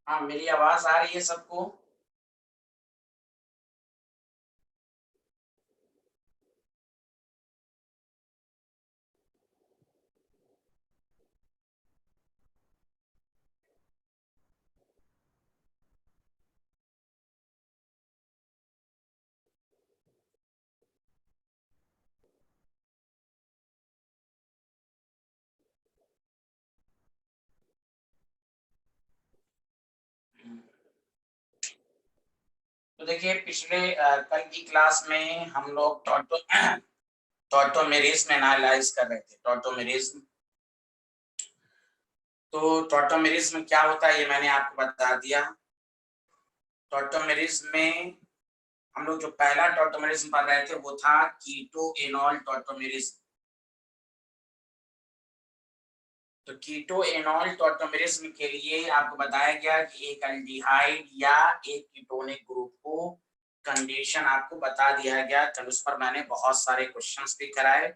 हाँ, मेरी आवाज आ रही है सबको? तो देखिए, पिछले कल की क्लास में हम लोग टॉटोमेरिज्म एनालाइज कर रहे थे। टॉटोमेरिज्म, तो टॉटोमेरिज्म क्या होता है ये मैंने आपको बता दिया। टॉटोमेरिज्म में हम लोग जो पहला टॉटोमेरिज्म पढ़ रहे थे वो था कीटो एनॉल टॉटोमेरिज्म। तो कीटो एनॉल टॉटोमेरिज्म के लिए आपको बताया गया कि एक एल्डिहाइड या एक कीटोनिक ग्रुप को कंडीशन आपको बता दिया गया। कल उस पर मैंने बहुत सारे क्वेश्चंस भी कराए।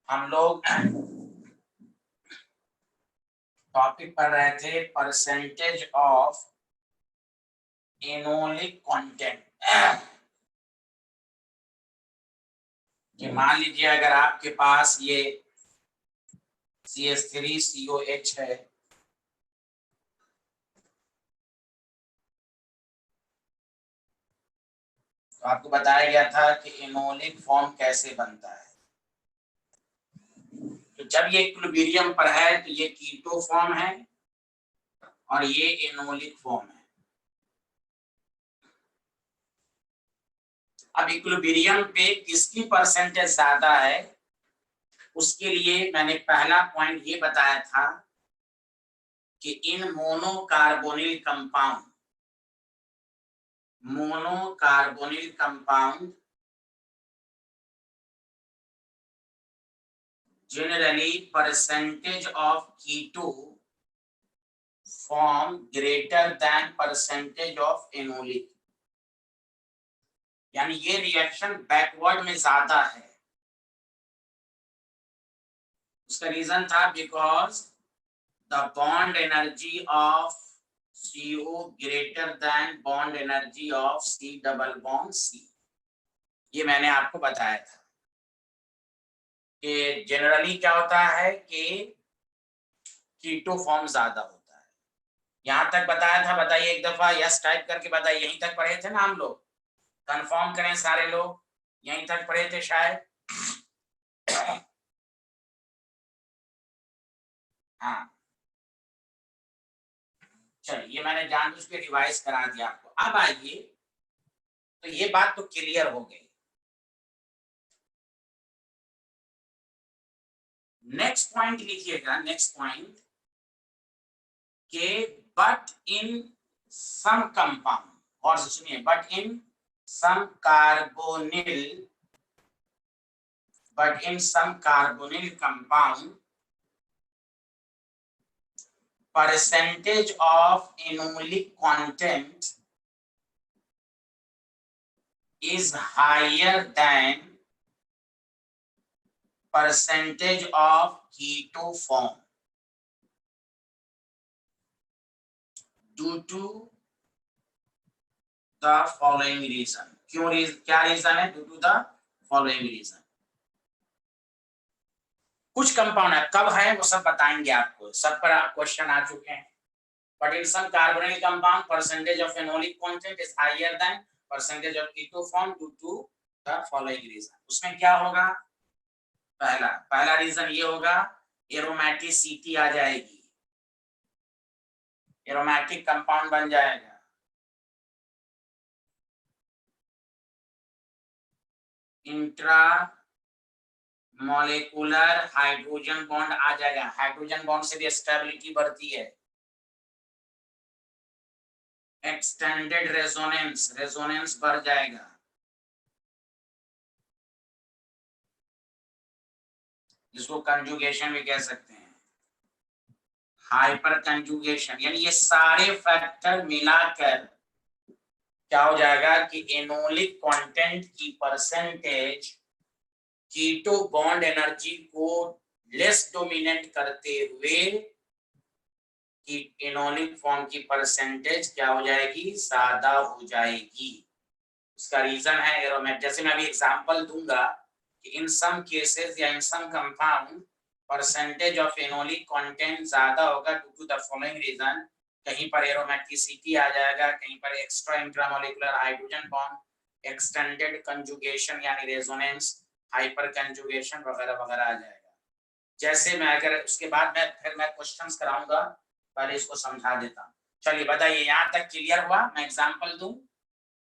हम लोग टॉपिक पढ़ रहे थे परसेंटेज ऑफ एनोलिक कंटेंट। कि मान लीजिए अगर आपके पास ये CH3COH है, तो आपको बताया गया था कि एनोलिक फॉर्म कैसे बनता है। तो जब ये इक्विलिब्रियम पर है तो ये कीटो फॉर्म है और ये एनोलिक फॉर्म है। अब इक्विलिब्रियम पे किसकी परसेंटेज ज्यादा है, उसके लिए मैंने पहला पॉइंट ये बताया था कि इन मोनोकार्बोनिल compound generally percentage of keto form greater than percentage of enolic, यानी ये रिएक्शन बैकवर्ड में ज्यादा है। उसका रीजन था because the bond energy of CO greater than bond energy of C double bond C। ये मैंने आपको बताया था कि जनरली क्या होता है कि कीटो फॉर्म ज्यादा होता है। यहां तक बताया था, बताइए एक दफा यस टाइप करके बताइए। यहीं तक पढ़े थे ना हम लोग? कंफर्म करें सारे लोग, यहीं तक पढ़े थे शायद। हाँ, चलिए ये मैंने जानबूझ के रिवाइज करा दिया आपको। अब आइए, तो ये बात तो क्लियर हो गई। नेक्स्ट पॉइंट लिखिएगा, नेक्स्ट पॉइंट के बट इन सम कंपाउंड, और सुनिए, but in some carbonyl compound percentage of enolic content is higher than percentage of keto form due to the following reason। क्या रीजन है? Due to the following reason. कुछ compound है, कब है वो सब बताएंगे आपको, सब पर क्वेश्चन आ चुके हैं। But in some carbonyl compound percentage of phenolic content is higher than percentage of keto form due to the following reason. उसमें क्या होगा? पहला रीजन ये होगा, एरोमेटिसिटी आ जाएगी, एरोमेटिक कंपाउंड बन जाएगा। इंट्रा मॉलिक्यूलर हाइड्रोजन बॉन्ड आ जाएगा, हाइड्रोजन बॉन्ड से भी स्टेबिलिटी बढ़ती है। एक्सटेंडेड रेजोनेंस बढ़ जाएगा। जिसको कंजुगेशन भी कह सकते हैं, हाइपर कंजुगेशन। यानी ये सारे फैक्टर मिलाकर क्या हो जाएगा कि एनोलिक कंटेंट की परसेंटेज कीटो बॉन्ड एनर्जी को लेस डोमिनेंट करते हुए कि इनोलिक फॉर्म की परसेंटेज क्या हो जाएगी, ज्यादा हो जाएगी। उसका रीजन है एरोमेट। जैसे मैं अभी एग्जांपल दूंगा कि इन सम केसेस या in some compound percentage of enolic content ज्यादा होगा due to the following reason. कहीं पर एरोमेटिसिटी आ जाएगा, कहीं पर extra intramolecular hydrogen bond, extended conjugation यानी रेजोनेंस, हाइपर कंजुगेशन वगैरह वगैरह आ जाएगा। जैसे मैं अगर उसके बाद में फिर मैं क्वेश्चंस कराऊंगा, पहले इसको समझा देता हूँ। चलिए बताइए, यहाँ तक क्लियर हुआ? मैं एग्जांपल दूं,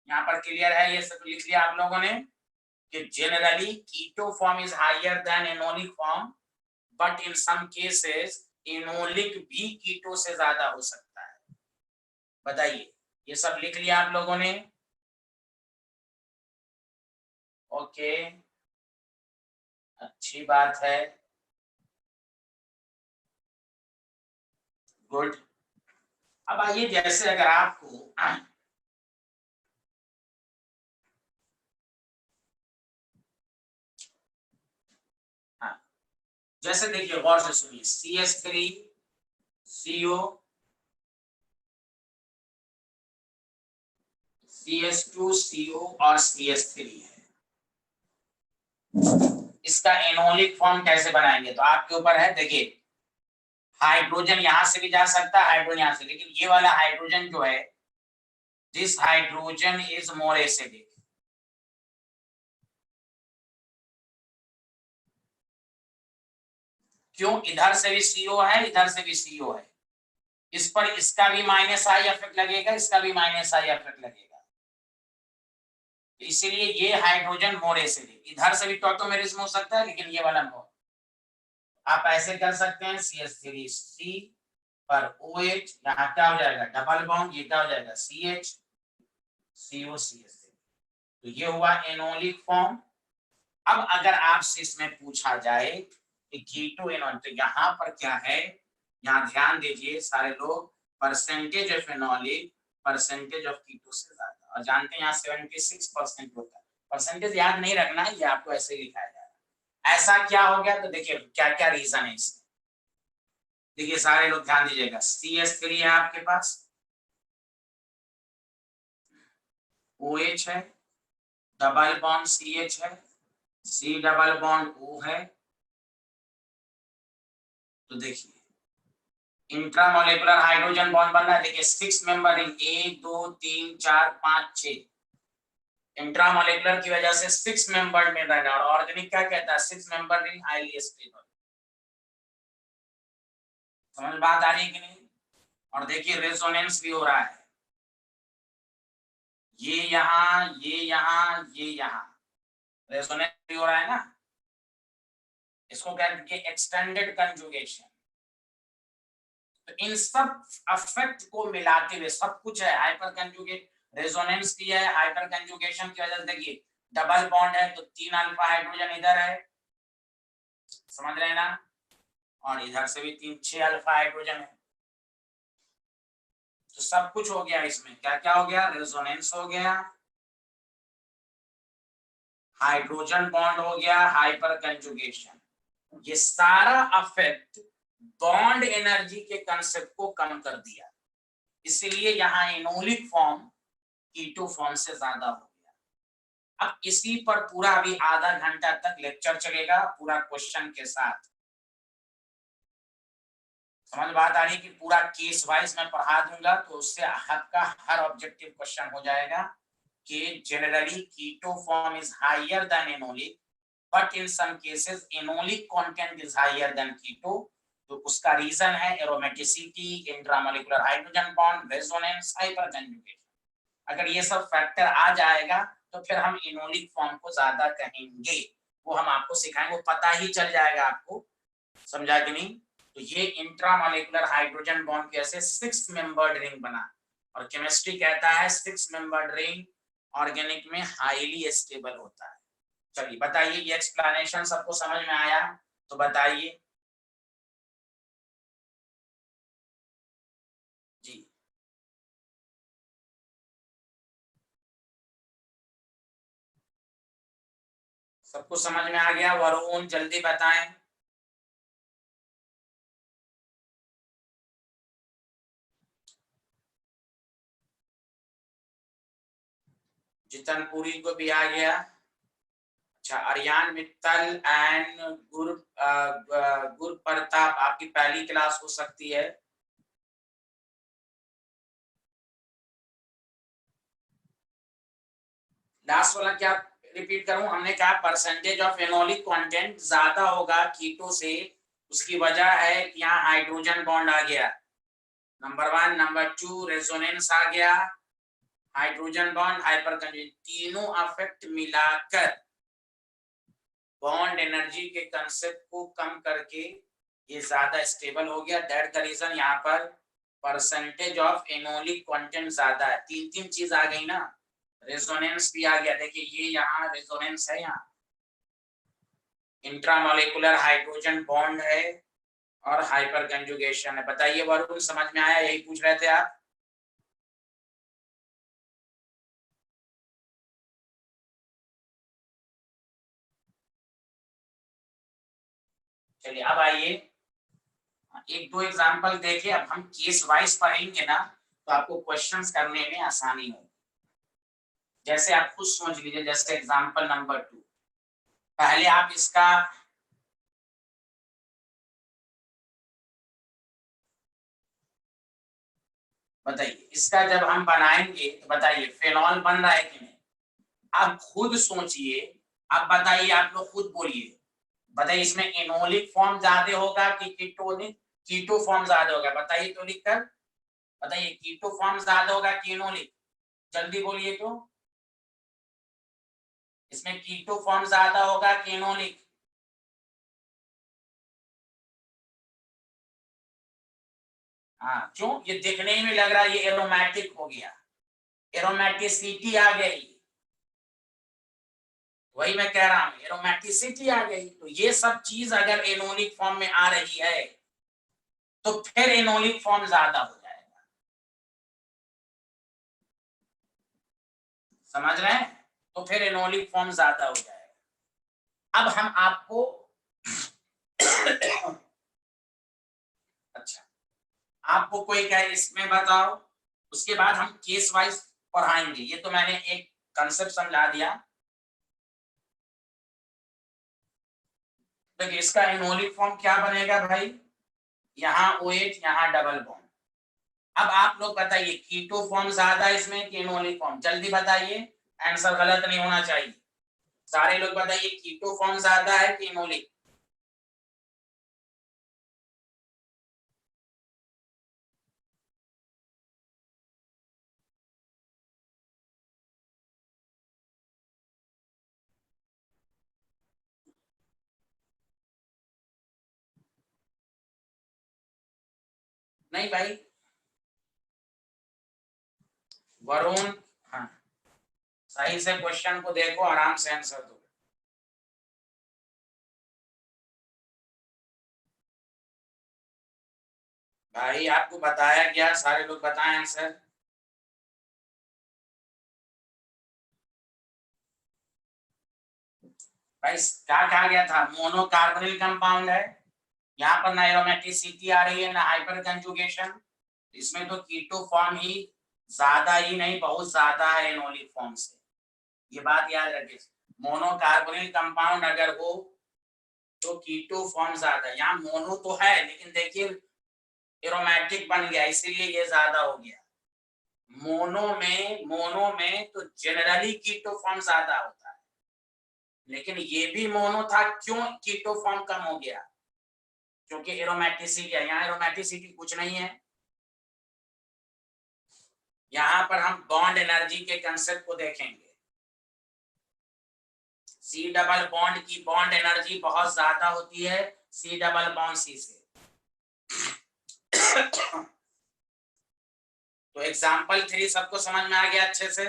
यहाँ पर क्लियर है? ये सब लिख लिया आप लोगों ने कि generally keto form is higher than enolic form, but in some cases enolic भी कीटो से ज्यादा हो सकता है। बताइए, ये सब लिख लिया आप लोगों ने? ओके, अच्छी बात है, गुड। अब आइए, जैसे अगर आपको हाँ, जैसे देखिए गौर से सुनिए, CH3 CO CH2 CO और CH3 है। इसका एनोलिक फॉर्म कैसे बनाएंगे तो आपके ऊपर है। देखिए, हाइड्रोजन यहां से भी जा सकता है, हाइड्रोजन यहां से, लेकिन ये वाला हाइड्रोजन जो है, this hydrogen is more acidic. क्यों? इधर से भी CO है, इधर से भी CO है, इस पर इसका भी माइनस आई इफेक्ट लगेगा, इसका भी माइनस आई इफेक्ट लगेगा, इसीलिए ये हाइड्रोजन मोर एसिडिक। इधर से भी टॉटोमेरिज्म हो सकता है, लेकिन ये वाला मोर। आप ऐसे कर सकते हैं, CH3C पर OH, यहाँ क्या हो जाएगा, डबल बॉन्ड, ये क्या हो जाएगा, CH CO CH3। तो ये हुआ एनोलिक फॉर्म। अब अगर आपसे इसमें पूछा जाए कि कीटो एनोल, तो यहाँ पर क्या है, यहाँ ध्यान दीजिए सारे लोग, percentage of enolic percentage of keto से ज्यादा, और जानते हैं यहाँ 76% होता है। परसेंटेज याद नहीं रखना है, ये आपको ऐसे ही लिखाया जाएगा। ऐसा क्या हो गया, तो देखिए क्या क्या रीजन है इसमें। देखिए सारे लोग ध्यान दीजिएगा, CH3 है आपके पास, OH है, डबल बॉन्ड CH है, C डबल बॉन्ड O है। तो देखिए इंट्रामोलिकुलर हाइड्रोजन बॉन्ड बन रहा है। देखिए 6 मेंबर रिंग, 1 2 3 4 5 6, इंट्रामोलिकुलर की वजह से 6 मेंबर में रहना। और ऑर्गेनिक क्या कहता है, 6 मेंबर रिंग हाईली स्टेबल। समझ बात आ रही है कि नहीं? और देखिए रेजोनेंस भी हो रहा है, ये यहाँ, ये यहाँ, ये यहाँ, रेजोनेंस भी हो रहा है ना। इसको कहते हैं एक्सटेंडेड कंजुगेशन। तो इन सब अफेक्ट को मिलाते हुए सब कुछ है, हाइपर कंजुगेट, रेजोनेंस भी है, हाइपर कंजुगेशन की वजह से देखिए डबल बॉन्ड है, तो 3 अल्फा हाइड्रोजन इधर है, समझ रहे हैं ना, और इधर से भी 6 अल्फा हाइड्रोजन है। तो सब कुछ हो गया इसमें, क्या क्या हो गया, रेजोनेंस हो गया, हाइड्रोजन बॉन्ड हो गया, हाइपर कंजुगेशन। ये सारा अफेक्ट बॉन्ड एनर्जी के कंसेप्ट को कम कर दिया, इसलिए यहाँ इनोलिक फॉर्म कीटो फॉर्म से ज्यादा हो गया। अब इसी पर पूरा अभी आधा घंटा तक लेक्चर चलेगा, पूरा क्वेश्चन के साथ। समझ बात आ रही कि पूरा केस वाइज मैं पढ़ा दूंगा, तो उससे आपका हर ऑब्जेक्टिव क्वेश्चन हो जाएगा कि generally keto form is higher than enolic, but in some cases enolic content is higher than keto. तो उसका रीजन है aromaticity, intramolecular hydrogen bond, resonance, hyperconjugation. अगर ये सब फैक्टर आ जाएगा तो फिर हम इनोलिक फॉर्म को ज्यादा कहेंगे, वो हम आपको सिखाएंगे, वो पता ही चल जाएगा आपको। समझा कि नहीं? तो ये इंट्रामोलिकुलर हाइड्रोजन बॉन्ड कैसे 6 मेंबर्ड रिंग बना, और केमिस्ट्री कहता है 6 मेंबर्ड रिंग ऑर्गेनिक में हाईली स्टेबल होता है। चलिए बताइए, ये एक्सप्लेनेशन सबको समझ में आया? तो बताइए जी, सबको समझ में आ गया? वरुण जल्दी बताएं। जितनपुरी को भी आ गया। अच्छा, अरियान मित्तल एंड गुर प्रताप, आपकी पहली क्लास हो सकती है। लास्ट वाला क्या रिपीट करूं, हमने कहा परसेंटेज ऑफ फेनोलिक कंटेंट ज्यादा होगा कीटो से, उसकी वजह है कि यहाँ हाइड्रोजन बॉन्ड आ गया, नंबर 1। नंबर 2 रेजोनेंस आ गया, हाइड्रोजन बॉन्ड, हाइपरकंजुगेशन, तीनों अफेक्ट मिलाकर बॉन्ड एनर्जी के कंसेप्ट को कम करके ये ज्यादा स्टेबल हो गया। दैट द रीजन यहाँ पर परसेंटेज ऑफ एनोलिक कंटेंट ज्यादा है। तीन तीन चीज आ गई ना, रेजोनेंस भी आ गया, देखिए ये यहाँ रेजोनेंस है, यहाँ इंट्रामोलिकुलर हाइड्रोजन बॉन्ड है और हाइपर कंजुगेशन है। बताइए वरुण, समझ में आया? यही पूछ रहे थे आप। चलिए अब आइए एक दो एग्जांपल देखे, अब हम केस वाइज पढ़ेंगे ना तो आपको क्वेश्चंस करने में आसानी होगी। जैसे आप खुद सोच लीजिए, जैसे एग्जांपल नंबर 2, पहले आप इसका बताइए, इसका जब हम बनाएंगे तो बताइए फेनॉल बन रहा है कि नहीं? आप खुद सोचिए, आप बताइए, आप लोग खुद बोलिए, बताइए इसमें एनोलिक फॉर्म ज्यादा होगा कि कीटोनिक, कीटो फॉर्म ज्यादा होगा? बताइए तो लिखकर बताइए, कीटो फॉर्म ज्यादा होगा कि एनोलिक? जल्दी बोलिए तो, इसमें कीटो फॉर्म ज्यादा होगा कि एनोलिक? हाँ, क्यों? ये देखने में लग रहा है ये एरोमेटिक हो गया, एरोमेटिसिटी आ गई, वही मैं कह रहा हूं, एरोमेटिसिटी आ गई। तो ये सब चीज अगर एनोलिक फॉर्म में आ रही है तो फिर एनोलिक फॉर्म ज्यादा हो जाएगा। समझ रहे हैं? तो फिर एनोलिक फॉर्म ज्यादा हो जाएगा। अब हम आपको अच्छा, आपको कोई कहे इसमें बताओ, उसके बाद हम केस वाइज पढ़ाएंगे। ये तो मैंने एक कंसेप्ट समझा दिया। देखिए इसका एनोलिक फॉर्म क्या बनेगा भाई, यहाँ OH, यहाँ डबल बॉन्ड। अब आप लोग बताइए कीटो फॉर्म ज्यादा है इसमें कि एनोलिक फॉर्म? जल्दी बताइए, आंसर गलत नहीं होना चाहिए। सारे लोग बताइए कीटो फॉर्म ज्यादा है कि एनोलिक? नहीं भाई, वरुण, हाँ, सही से क्वेश्चन को देखो, आराम से आंसर दो। भाई आपको बताया गया, सारे लोग बताएं आंसर। भाई क्या कहा गया था? मोनोकार्बोनिल कंपाउंड है, यहाँ पर ना एरोमेटिसिटी आ रही है ना हाइपर कंजुगेशन, इसमें तो कीटो फॉर्म ही ज्यादा ही नहीं, बहुत ज्यादा है एनोलिक फॉर्म से। ये बात याद रखिए, मोनोकार्बोनिल कंपाउंड अगर हो तो कीटो फॉर्म ज्यादा, यहाँ मोनो तो है लेकिन देखिए एरोमेटिक बन गया, इसीलिए ये ज्यादा हो गया। मोनो में तो जनरली कीटो फॉर्म ज्यादा होता है, लेकिन ये भी मोनो था, क्यों कीटो फॉर्म कम हो गया? क्योंकि एरोमेटिसिटी है, यहाँ एरोमेटिसिटी कुछ नहीं है। यहाँ पर हम बॉन्ड एनर्जी के कंसेप्ट को देखेंगे। सी डबल बॉन्ड की बॉन्ड एनर्जी बहुत ज्यादा होती है सी डबल बॉन्ड सी से। तो एग्जाम्पल 3 सबको समझ में आ गया अच्छे से?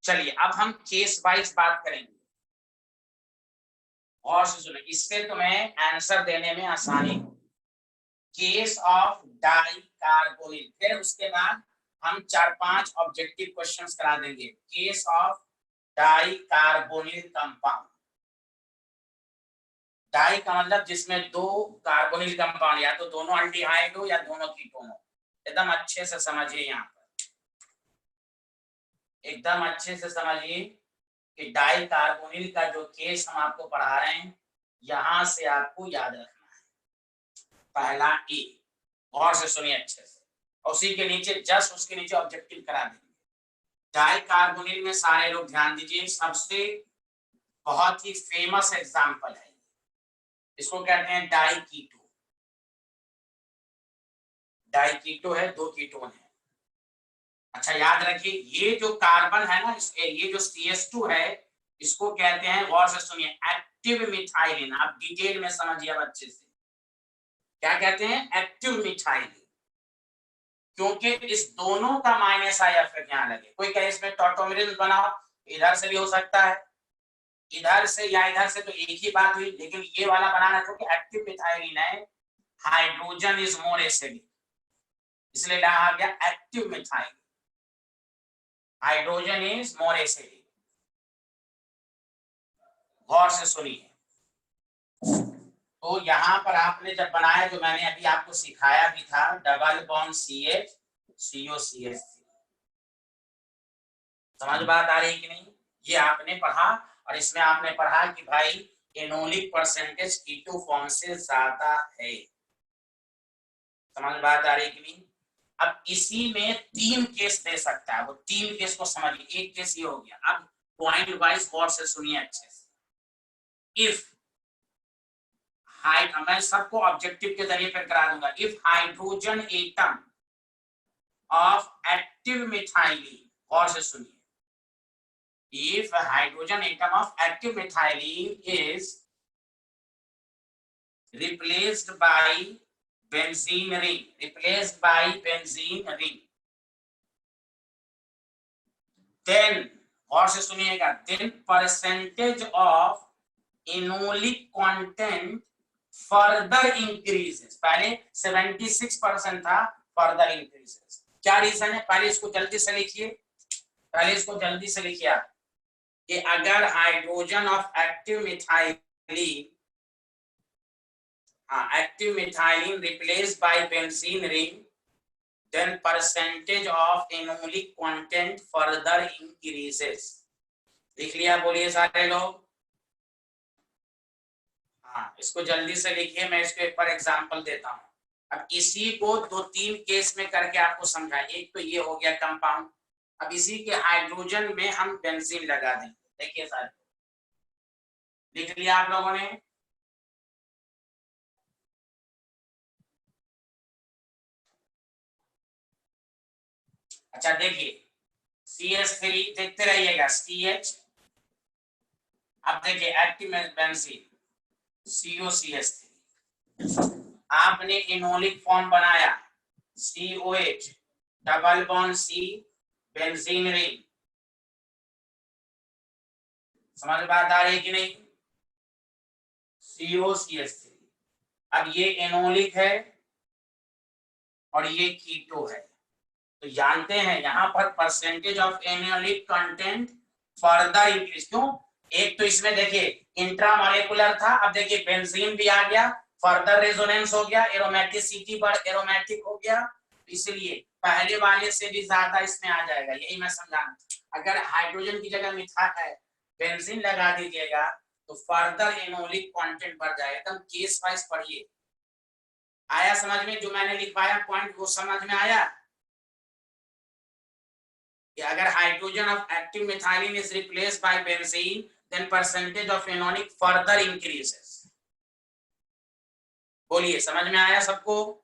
चलिए अब हम केस वाइज बात करेंगे, और से सुनो, इससे तुम्हें आंसर देने में आसानी हो। केस ऑफ डाई कार्बोनिल, फिर उसके बाद हम 4-5 ऑब्जेक्टिव क्वेश्चंस करा देंगे। Case of di carbonyl compound. Di का मतलब जिसमें दो कार्बोनिल कंपाउंड, या तो दोनों अल्डिहाइड हो या दोनों कीटोन हो। एकदम अच्छे से समझिए, यहाँ पर एकदम अच्छे से समझिए कि डाई कार्बोनिल का जो केस हम आपको पढ़ा रहे हैं, यहां से आपको याद रखना है। पहला ए, गौर से सुनिए अच्छे से, और उसी के नीचे जस्ट उसके नीचे ऑब्जेक्टिव करा देंगे। डाई कार्बोनिल में सारे लोग ध्यान दीजिए, सबसे बहुत ही फेमस एग्जांपल है, इसको कहते हैं डाई कीटो। डाई कीटो है, दो कीटोन है। अच्छा याद रखिए, ये जो कार्बन है ना, ये जो CH2 है, इसको कहते हैं, गौर से सुनिए, एक्टिव मिथाइलिन। आप डिटेल में समझिए अब अच्छे से, क्या कहते हैं, एक्टिव मिथाइलिन। क्योंकि इस दोनों का माइनस आई इफेक्ट यहाँ लगे। कोई कहे इसमें टॉटोमेरिन बनाओ, इधर से भी हो सकता है, इधर से या इधर से, तो एक ही बात हुई। लेकिन ये वाला बनाना क्योंकि एक्टिव मिथाइलिन है, हाइड्रोजन इज मोर एसिडिक, इसलिए आ गया active methyl. Hydrogen is more acidic. गौर से सुनिए, तो यहां पर आपने जब बनाया, जो मैंने अभी आपको सिखाया भी था, डबल बॉन्ड CH COCH3। समझ बात आ रही कि नहीं? ये आपने पढ़ा, और इसमें आपने पढ़ा कि भाई एनोलिक परसेंटेज कीटो फॉर्म से ज्यादा है। समझ बात आ रही कि नहीं? अब इसी में 3 केस दे सकता है, वो 3 केस को समझिए। एक केस ये हो गया, अब पॉइंट वाइज गौर से सुनिए अच्छे से। इफ मैं सबको ऑब्जेक्टिव के जरिए फिर करा दूंगा। If hydrogen atom of active methylene, गौर से सुनिए, if a hydrogen atom of active methylene is replaced by benzene ring, then, गौर से सुनिएगा, then percentage of enolic content further increases। पहले 76% था, further increases। क्या रीजन है? पहले इसको जल्दी से लिखिए, आप कि अगर hydrogen of active methylene replace by benzene ring, then percentage of enolic content further increases। लिख लिया? बोलिए सारे लोग। हाँ, इसको जल्दी से लिखिए, मैं इसको एक बार एग्जांपल देता हूँ। अब इसी को 2-3 केस में करके आपको समझाएं। एक तो ये हो गया कंपाउंड, अब इसी के हाइड्रोजन में हम बेंजीन लगा देंगे। देखिए सारे, लिख लिया आप लोगों ने? अच्छा देखिए, CH3 देखते रहिएगा, CH, अब देखिए एक्टिव बेंजीन COCH3, आपने इनोलिक फॉर्म बनाया, COH double bond C benzene ring. समझ बात आ रही है कि नहीं? COCH3। अब ये एनोलिक है और ये कीटो है, तो जानते हैं यहाँ पर percentage of enolic content further increase. क्यों? एक तो इसमें देखिए इंट्रामोलेकुलर था, अब देखिए बेंजीन भी आ गया, फर्दर रेजोनेंस हो गया, एरोमेटिसिटी बढ़ एरोमेटिक हो गया, इसलिए पहले वाले से भी ज्यादा इसमें आ जाएगा। यही मैं समझाना। अगर हाइड्रोजन की जगह मिथाइल है, बेंजीन लगा दीजिएगा, तो फर्दर एनोलिक कंटेंट बढ़ जाएगा। एकदम केस वाइज पढ़िए। आया समझ में? जो मैंने लिखवाया पॉइंट वो समझ में आया कि अगर hydrogen of active methylene is replaced by benzene, then percentage of enolic further increases. बोलिए, समझ में आया सबको?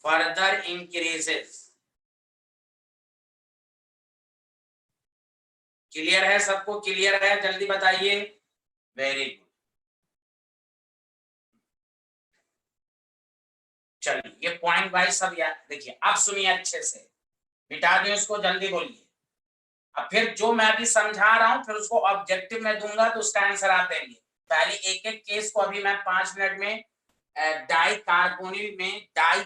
Further increases. क्लियर है सबको? क्लियर है? जल्दी बताइए। Very good. चलिए, ये पॉइंट वाइज सब याद देखिए। अब सुनिए अच्छे से, मिटा दो इसको, जल्दी बोलिए। अब फिर जो मैं अभी समझा रहा हूं, फिर उसको ऑब्जेक्टिव में दूंगा तो उसका आंसर आप देंगे। पहले एक एक केस को अभी मैं 5 मिनट में डाई कार्बोनिल में डाई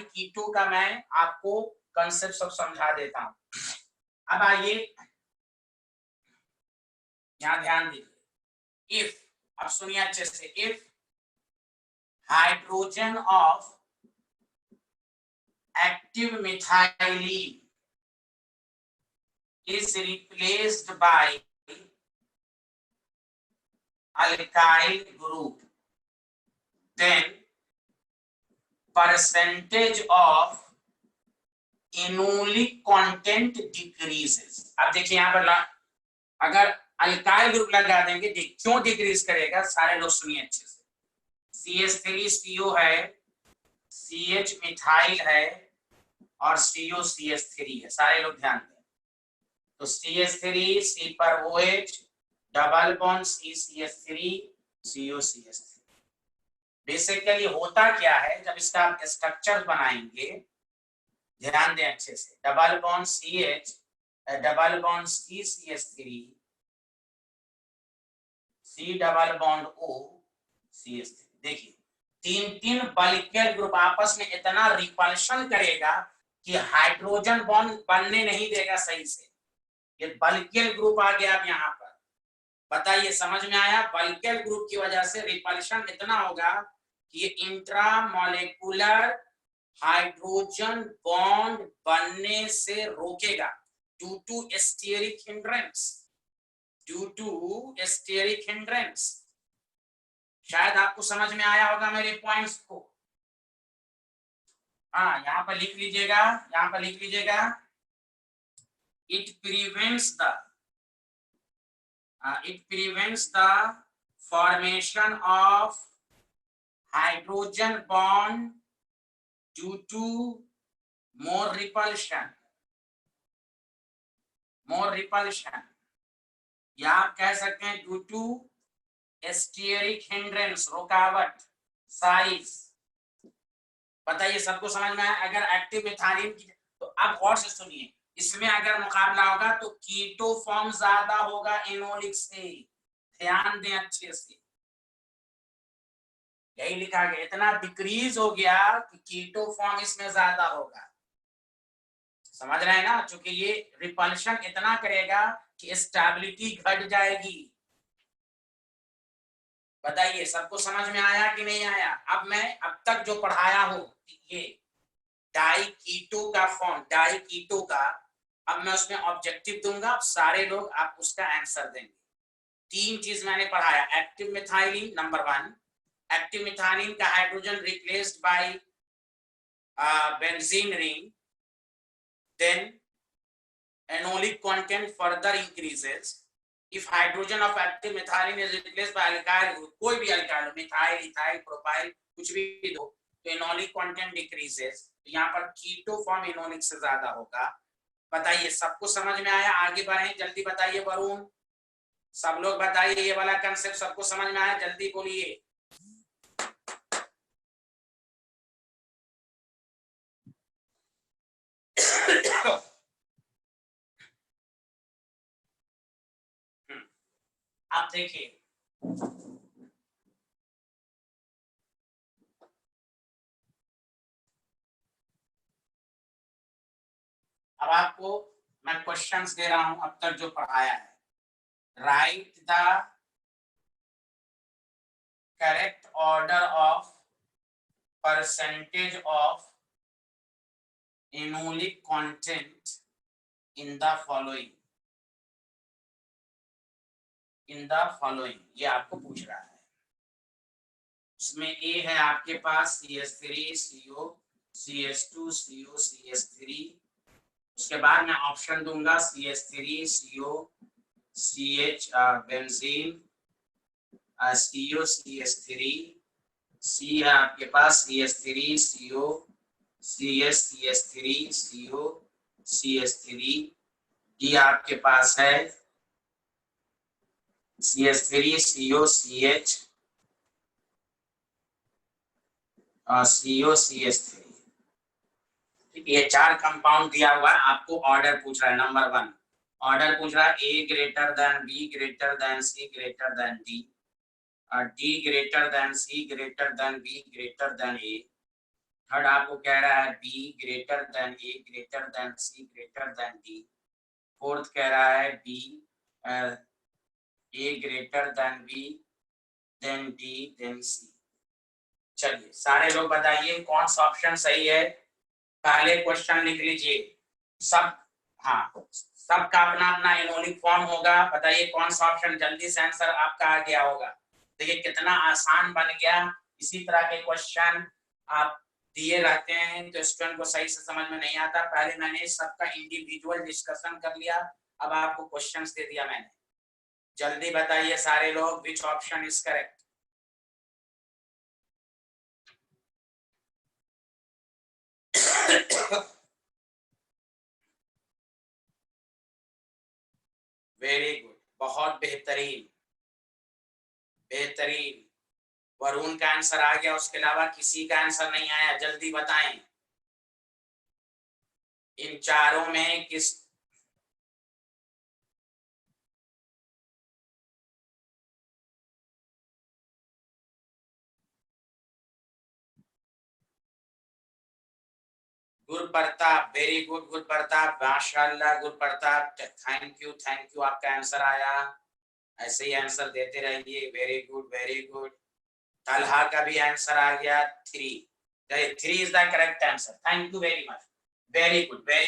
कीटो का मैं आपको कंसेप्ट सब समझा देता हूं। अब आइए यहां ध्यान दीजिए, इफ, अब सुनिए अच्छे से, if hydrogen of active methylene is replaced by alkyl group, then percentage of enolic content decreases। अब देखिए यहाँ पर अगर अल्काइल ग्रुप लगा देंगे, क्यों डिक्रीज करेगा, सारे लोग सुनिए अच्छे से। CH3CO है, CH मिथाइल है और CO CH3 है, सारे लोग ध्यान दें। तो CH3 C पर OH, double bond CH3 CO CH3। Basically होता क्या है, जब इसका आप स्ट्रक्चर बनाएंगे, ध्यान दें अच्छे से, double bond CH, double bond CH3, C double bond O CH3। देखिए तीन बल्कियल ग्रुप आपस में इतना रिपल्शन करेगा कि हाइड्रोजन बॉन्ड बनने नहीं देगा सही से। ये बल्कियल ग्रुप आ गया। अब यहाँ पर बताइए, समझ में आया? बल्कियल ग्रुप की वजह से रिपल्शन इतना होगा कि ये इंट्रामोलेकुलर हाइड्रोजन बॉन्ड बनने से रोकेगा ड्यू टू स्टेरिक हिंड्रेंस। शायद आपको समझ में आया होगा मेरे पॉइंट्स को। हाँ, यहाँ पर लिख लीजिएगा, it prevents the formation of hydrogen bond due to more repulsion, या आप कह सकते हैं ड्यू टू स्टेरिक हिंड्रेंस, रुकावट, साइज। बताइए सबको समझ में आया? अगर एक्टिव मिथाइलिन की, तो अब गौर से सुनिए, इसमें अगर मुकाबला होगा तो कीटो फॉर्म ज्यादा होगा इनोलिक से। ध्यान दें अच्छे से, यही लिखा गया, इतना डिक्रीज हो गया कि कीटो फॉर्म इसमें ज्यादा होगा। समझ रहे हैं ना? क्योंकि ये रिपल्शन इतना करेगा कि स्टेबिलिटी घट जाएगी। बताइए सबको समझ में आया कि नहीं आया? अब मैं अब तक जो पढ़ाया हूं, ये डाई कीटो का फॉर्म, डाई कीटो का, अब मैं उसमें ऑब्जेक्टिव दूंगा, आप सारे लोग आप उसका आंसर देंगे। तीन चीज मैंने पढ़ाया, active methylene number 1, active methylene का hydrogen replaced by benzene ring, then enolic content further increases if hydrogen of active methylene is replaced by alkyl group, कोई भी alkyl, मिथाइल, इथाइल, प्रोपाइल, कुछ भी दो, तो enolic content decreases, तो यहाँ पर कीटो फॉर्म enolic से ज्यादा होगा। बताइए सबको समझ में आया? आगे बढ़े, जल्दी बताइए वरुण, सब लोग बताइए, ये वाला कंसेप्ट सबको समझ में आया? जल्दी बोलिए। आप देखिए, अब आपको मैं क्वेश्चंस दे रहा हूं अब तक जो पढ़ाया है। Right the correct order of percentage of enolic content in the following, ये आपको पूछ रहा है। उसमें ए है आपके पास CH3 CO CH2 CO CH3, उसके बाद मैं ऑप्शन दूंगा CH3 CO CH benzene CO CH3, C है आपके पास CH3 CO CS CH3 CO CH3, D आपके पास है CH3 CO CH CO CH3। ठीक है, ये 4 कंपाउंड दिया हुआ है, आपको ऑर्डर पूछ रहा है। नंबर 1 ऑर्डर पूछ रहा है, A greater than B greater than C greater than D। D greater than C greater than B greater than A। Third आपको कह रहा है B greater than A greater than C greater than D। Fourth कह रहा है B A greater than B than D than C। चलिए सारे लोग बताइए कौन सा ऑप्शन सही है। पहले क्वेश्चन लिख लीजिए सब। हाँ, सबका अपना अपना एनोलिक फॉर्म होगा। बताइए कौन सा ऑप्शन जल्दी से आंसर आपका आ गया होगा। देखिए कितना आसान बन गया। इसी तरह के क्वेश्चन आप दिए रहते हैं तो स्टूडेंट को सही से समझ में नहीं आता। पहले मैंने सबका इंडिविजुअल डिस्कशन कर लिया, अब आपको क्वेश्चंस दे दिया मैंने। जल्दी बताइए सारे लोग which option is correct. Very good, बहुत बेहतरीन बेहतरीन। वरुण का आंसर आ गया, उसके अलावा किसी का आंसर नहीं आया। जल्दी बताएं इन चारों में किस। गुरप्रताप, वेरी गुड गुरप्रताप, माशाल्लाह गुरप्रताप, थैंक यू आपका आंसर आया। ऐसे ही आंसर देते रहिए। Very good very good. Talha का भी आंसर आ गया 3। 3 is the correct answer. Thank you very much. Very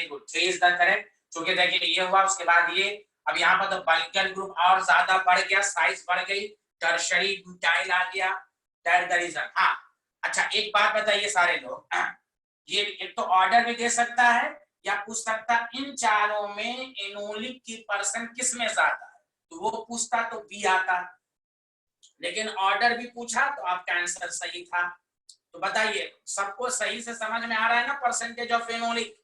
good 3 is the correct. क्योंकि देखिए ये हुआ, उसके बाद ये, अब यहाँ पर तो बल्कल ग्रुप और ज्यादा बढ़ गया, साइज बढ़ गई, टर्शरी ब्यूटाइल आ गया। That the reason. हाँ अच्छा, एक बात बताइए सारे लोग, ये एक तो ऑर्डर भी दे सकता है या पूछ सकता है इन चारों में एनोलिक की परसेंट किस में ज्यादा है, तो वो पूछता तो बी आता। लेकिन ऑर्डर भी पूछा तो आपका आंसर सही था। तो बताइए सबको सही से समझ में आ रहा है ना परसेंटेज ऑफ एनोलिक।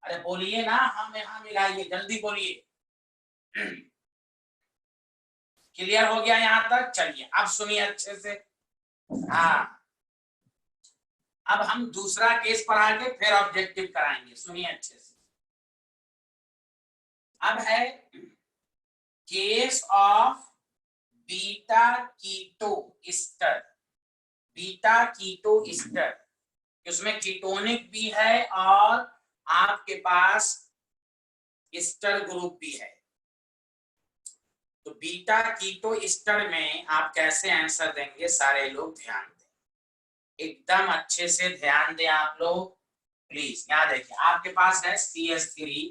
अरे बोलिए ना, हम यहाँ मिलाइए, जल्दी बोलिए। क्लियर हो गया यहाँ तक। चलिए अब सुनिए अच्छे से। हाँ, अब हम दूसरा केस पढ़ा के फिर ऑब्जेक्टिव कराएंगे। सुनिए अच्छे से। अब है case of beta keto ester. Beta keto ester, उसमें कीटोनिक भी है और आपके पास ईस्टर ग्रुप भी है। तो बीटा कीटो ईस्टर में आप कैसे आंसर देंगे, सारे लोग ध्यान दें, एकदम अच्छे से ध्यान दें आप लोग प्लीज। यहाँ देखिए आपके पास है CH3,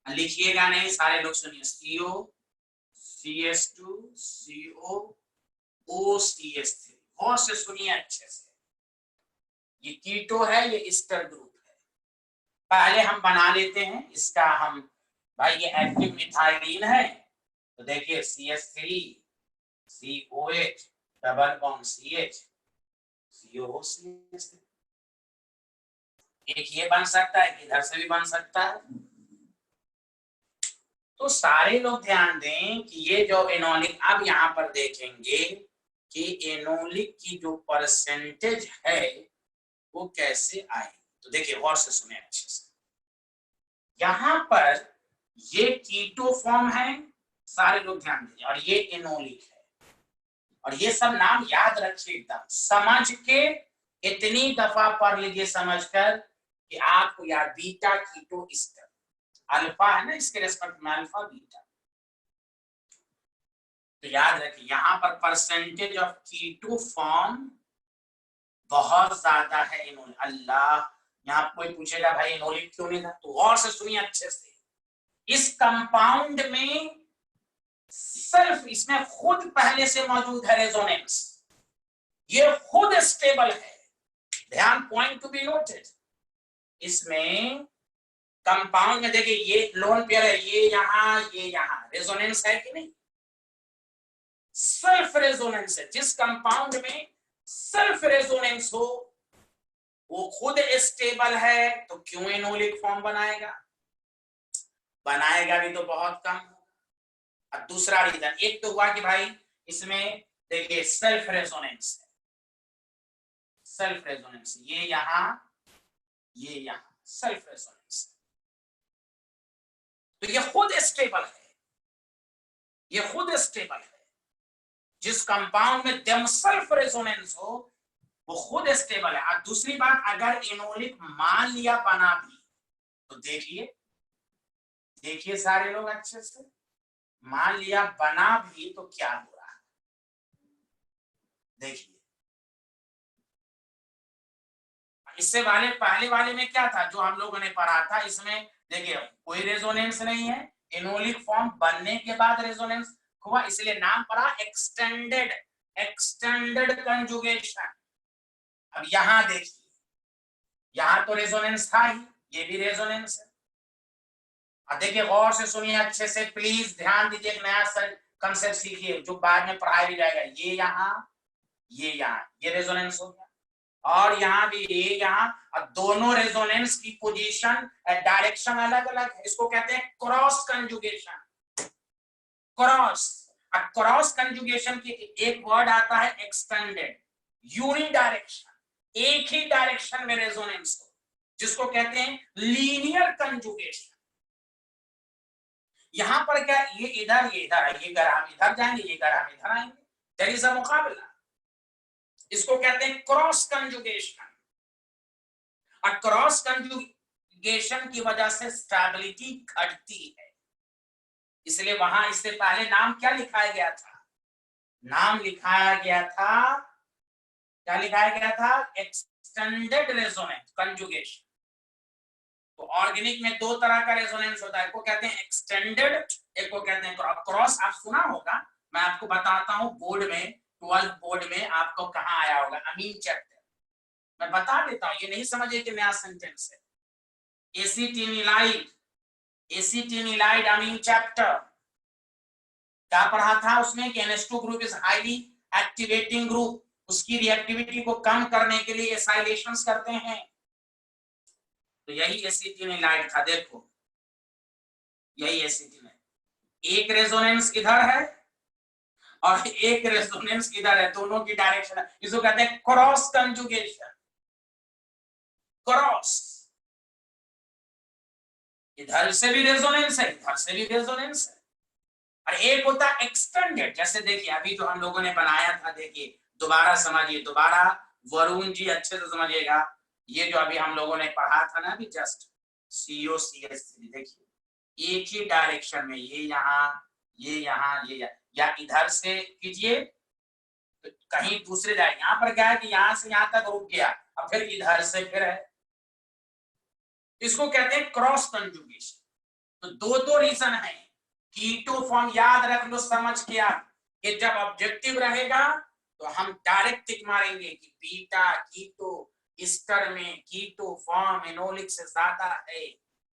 लिखिएगा नहीं, सारे लोग सुनिए। CO CH2 CO OCH3, बहुत से सुनिए अच्छे से। ये कीटो है, ये ईस्टर ग्रुप है। पहले हम बना लेते हैं इसका। हम भाई ये एक्टिव मिथाइलिन है, तो देखिए CH3 COH double bond CH COCH। एक ये बन सकता है, इधर से भी बन सकता है। तो सारे लोग ध्यान दें कि ये जो एनोलिक, अब यहाँ पर देखेंगे कि एनोलिक की जो परसेंटेज है वो कैसे आए। तो देखिए गौर से सुने अच्छे से। यहाँ पर ये कीटो फॉर्म है, सारे लोग ध्यान दीजिए, और ये एनोलिक है। और ये सब नाम याद रखिए, एकदम समझ के इतनी दफा पढ़ लीजिए समझकर कि आपको यार बीटा कीटो ईस्टर, अल्फा है ना इसके रेस्पेक्ट में, अल्फा बीटा। तो याद रखिए यहाँ पर परसेंटेज ऑफ कीटो फॉर्म बहुत ज्यादा है इन्होंने। अल्लाह, यहाँ कोई पूछेगा भाई इनोलिक क्यों नहीं था, तो गौर से सुनिए अच्छे से। इस कंपाउंड में सिर्फ इसमें खुद पहले से मौजूद है रेजोनेंस, ये खुद स्टेबल है। ध्यान, पॉइंट टू बी नोटेड। इसमें कंपाउंड में देखिए ये लोन पेयर है, ये यहाँ रेजोनेंस है कि नहीं, सिर्फ रेजोनेंस है। जिस कंपाउंड में सिर्फ रेजोनेंस हो वो खुद स्टेबल है, तो क्यों एनोलिक फॉर्म बनाएगा, बनाएगा भी तो बहुत कम। अब दूसरा रीजन, एक तो हुआ कि भाई इसमें देखिए सेल्फ रेजोनेंस है, सेल्फ रेजोनेंस, ये यहाँ सेल्फ रेजोनेंस, तो ये खुद स्टेबल है, ये खुद स्टेबल है। जिस कंपाउंड में देमसेल्फ रेजोनेंस हो वो खुद स्टेबल है। और दूसरी बात, अगर इनोलिक मान लिया बना भी, तो देखिए सारे लोग अच्छे से, मान लिया बना भी तो क्या हो रहा है, देखिए। इससे पहले वाले में क्या था जो हम लोगों ने पढ़ा था, इसमें देखिए कोई रेजोनेंस नहीं है, इनोलिक फॉर्म बनने के बाद रेजोनेंस हुआ, इसलिए नाम पड़ा एक्सटेंडेड कंजुगेशन। अब यहां देखिए, यहां तो रेजोनेंस था ही, ये भी रेजोनेंस है। अब देखिए गौर से सुनिए अच्छे से, प्लीज ध्यान दीजिए, एक नया कंसेप्ट सीखिए जो बाद में पढ़ाया भी जाएगा। ये यहाँ, ये रेजोनेंस हो गया, और यहाँ भी ये यहाँ, और दोनों रेजोनेंस की पोजीशन डायरेक्शन अलग अलग है। इसको कहते हैं क्रॉस कंजुगेशन। क्रॉस कंजुगेशन की एक वर्ड आता है एक्सटेंडेड, यूनिडायरेक्शन, एक ही डायरेक्शन में रेजोनेंस हो, जिसको कहते हैं लीनियर कंजुगेशन। यहां पर क्या, ये इधर है, ये अगर हम इधर जाएंगे, ये अगर हम इधर आएंगे, देयर इज अ मुकाबला। इसको कहते हैं क्रॉस कंजुगेशन। और क्रॉस कंजुगेशन की वजह से स्टेबिलिटी घटती है, इसलिए वहां इससे पहले नाम क्या लिखाया गया था, नाम लिखाया गया था, क्या लिखाया गया था, एक्सटेंडेड रेजोनेंस कंजुगेशन। तो ऑर्गेनिक में दो तरह का रेजोनेंस होता है, एक को कहते हैं एक्सटेंडेड, एक को कहते हैं क्रॉस। आप सुना होगा, मैं आपको बताता हूं, बोर्ड में 12 बोर्ड में आपको कहां आया होगा, अमीन चैप्टर, मैं बता देता हूं, ये नहीं समझिए कि नया सेंटेंस है। एसीटिनिलाइड अमीन चैप्टर, क्या पढ़ा था उसमें कि NH2 group is highly activating group, उसकी रिएक्टिविटी को कम करने के लिए एसाइलेशंस करते हैं, तो यही एसीटिनिलाइड था। देखो यही एसीटिनिलाइड, एक रेजोनेंस इधर है और एक रेजोनेंस इधर है, दोनों की डायरेक्शन है, इसको कहते हैं क्रॉस कंजुगेशन। क्रॉस, इधर से भी रेजोनेंस है, इधर से भी रेजोनेंस है। और एक होता है एक्सटेंडेड, जैसे देखिए अभी जो हम लोगों ने बनाया था, देखिए दोबारा समझिए, दोबारा वरुण जी अच्छे से समझिएगा, ये जो अभी हम लोगों ने पढ़ा था ना अभी जस्ट, COCH3, देखिए एक ही डायरेक्शन में, ये यहाँ, ये यहाँ, ये यहाँ, या इधर से कीजिए तो कहीं दूसरे जाए, यहाँ पर क्या है कि यहाँ से यहाँ तक रुक गया, अब फिर इधर से फिर है, इसको कहते हैं क्रॉस कंजुगेशन। तो दो रीजन है, कीटो फॉर्म याद रख लो समझ के आप, कि जब ऑब्जेक्टिव रहेगा तो हम डायरेक्ट टिक मारेंगे कि बीटा कीटो ईस्टर में कीटो फॉर्म इनोलिक से ज्यादा है।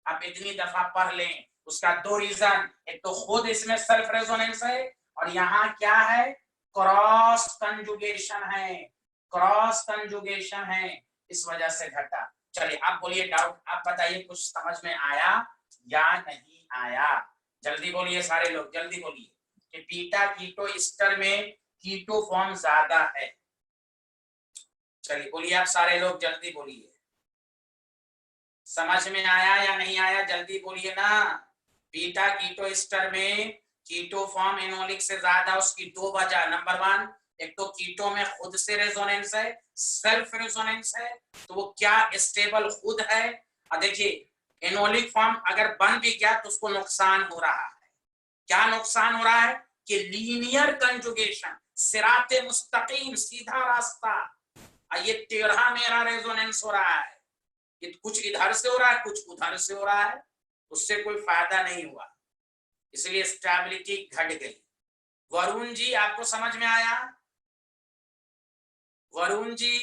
आप इतनी दफा पढ़ लें, उसका दो रीजन, एक तो खुद इसमें सेल्फ रेजोनेंस है, और यहाँ क्या है, क्रॉस कंजुगेशन है, क्रॉस कंजुगेशन है, इस वजह से घटा। चलिए आप बोलिए डाउट, आप बताइए कुछ समझ में आया या नहीं आया, जल्दी बोलिए सारे लोग, जल्दी बोलिए कि बीटा कीटो ईस्टर में कीटो फॉर्म ज्यादा है। चलिए बोलिए आप सारे लोग, जल्दी बोलिए, समझ में आया या नहीं आया, जल्दी बोलिए ना। बीटा कीटो ईस्टर में कीटो फॉर्म इनोलिक से ज्यादा, उसकी दो वजह, नंबर 1, एक तो कीटो में खुद से रेजोनेंस है, सेल्फ रेजोनेंस है, तो वो क्या स्टेबल खुद है। और देखिए इनोलिक फॉर्म अगर बन भी गया तो उसको नुकसान हो रहा है, क्या नुकसान हो रहा है कि लीनियर कंजुगेशन, सिराते मुस्तकीम, सीधा रास्ता, ये टेढ़ा मेढ़ा रेजोनेंस हो रहा है, कि कुछ इधर से हो रहा है कुछ उधर से हो रहा है, उससे कोई फायदा नहीं हुआ, इसलिए स्टेबिलिटी घट गई। वरुण जी आपको समझ में आया, वरुण जी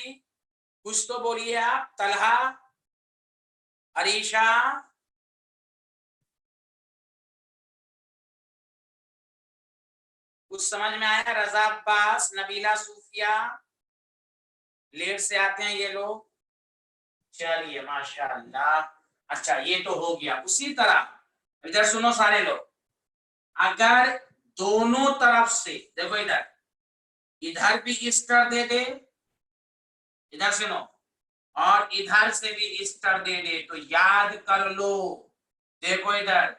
कुछ तो बोलिए आप, तलहा, अरीशा, कुछ समझ में आया, रजा अब्बास, नबीला सूफिया, लेट से आते हैं ये लोग, चलिए माशाअल्लाह। अच्छा ये तो हो गया। उसी तरह इधर सुनो सारे लोग, अगर दोनों तरफ से देखो, इधर भी ईस्टर दे दे, इधर सुनो, और इधर से भी ईस्टर दे दे, तो याद कर लो, देखो इधर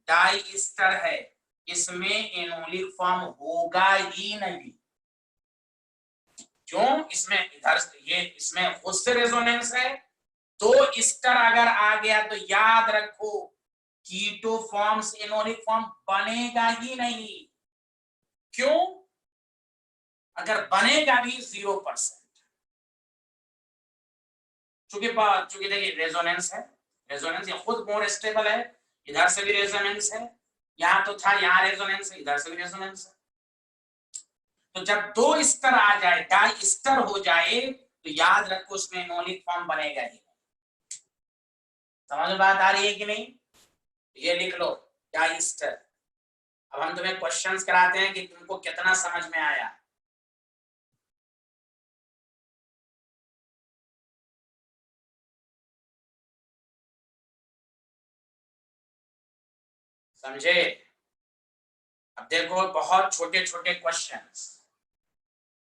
डाई ईस्टर है, इसमें एनोलिक फॉर्म होगा ही नहीं, क्यों? इसमें इधर ये इसमें खुद से रेजोनेंस है, तो ईस्टर अगर आ गया तो याद रखो कीटो फॉर्म्स एनोलिक फॉर्म बनेगा ही नहीं। क्यों? अगर बनेगा भी 0%, चूंकि देखिए रेजोनेंस है, रेजोनेंस ये खुद मोर स्टेबल है, इधर से भी रेजोनेंस है, यहां तो था, यहां रेजोनेंस है, इधर से भी रेजोनेंस है। तो जब दो ईस्टर आ जाए, डाई ईस्टर हो जाए, तो याद रखो उसमें एनोलिक फॉर्म बनेगा ही। समझ में बात आ रही है कि नहीं? ये लिख लो डाई ईस्टर। अब हम तुम्हें क्वेश्चंस कराते हैं कि तुमको कितना समझ में आया। समझे? अब देखो बहुत छोटे छोटे क्वेश्चंस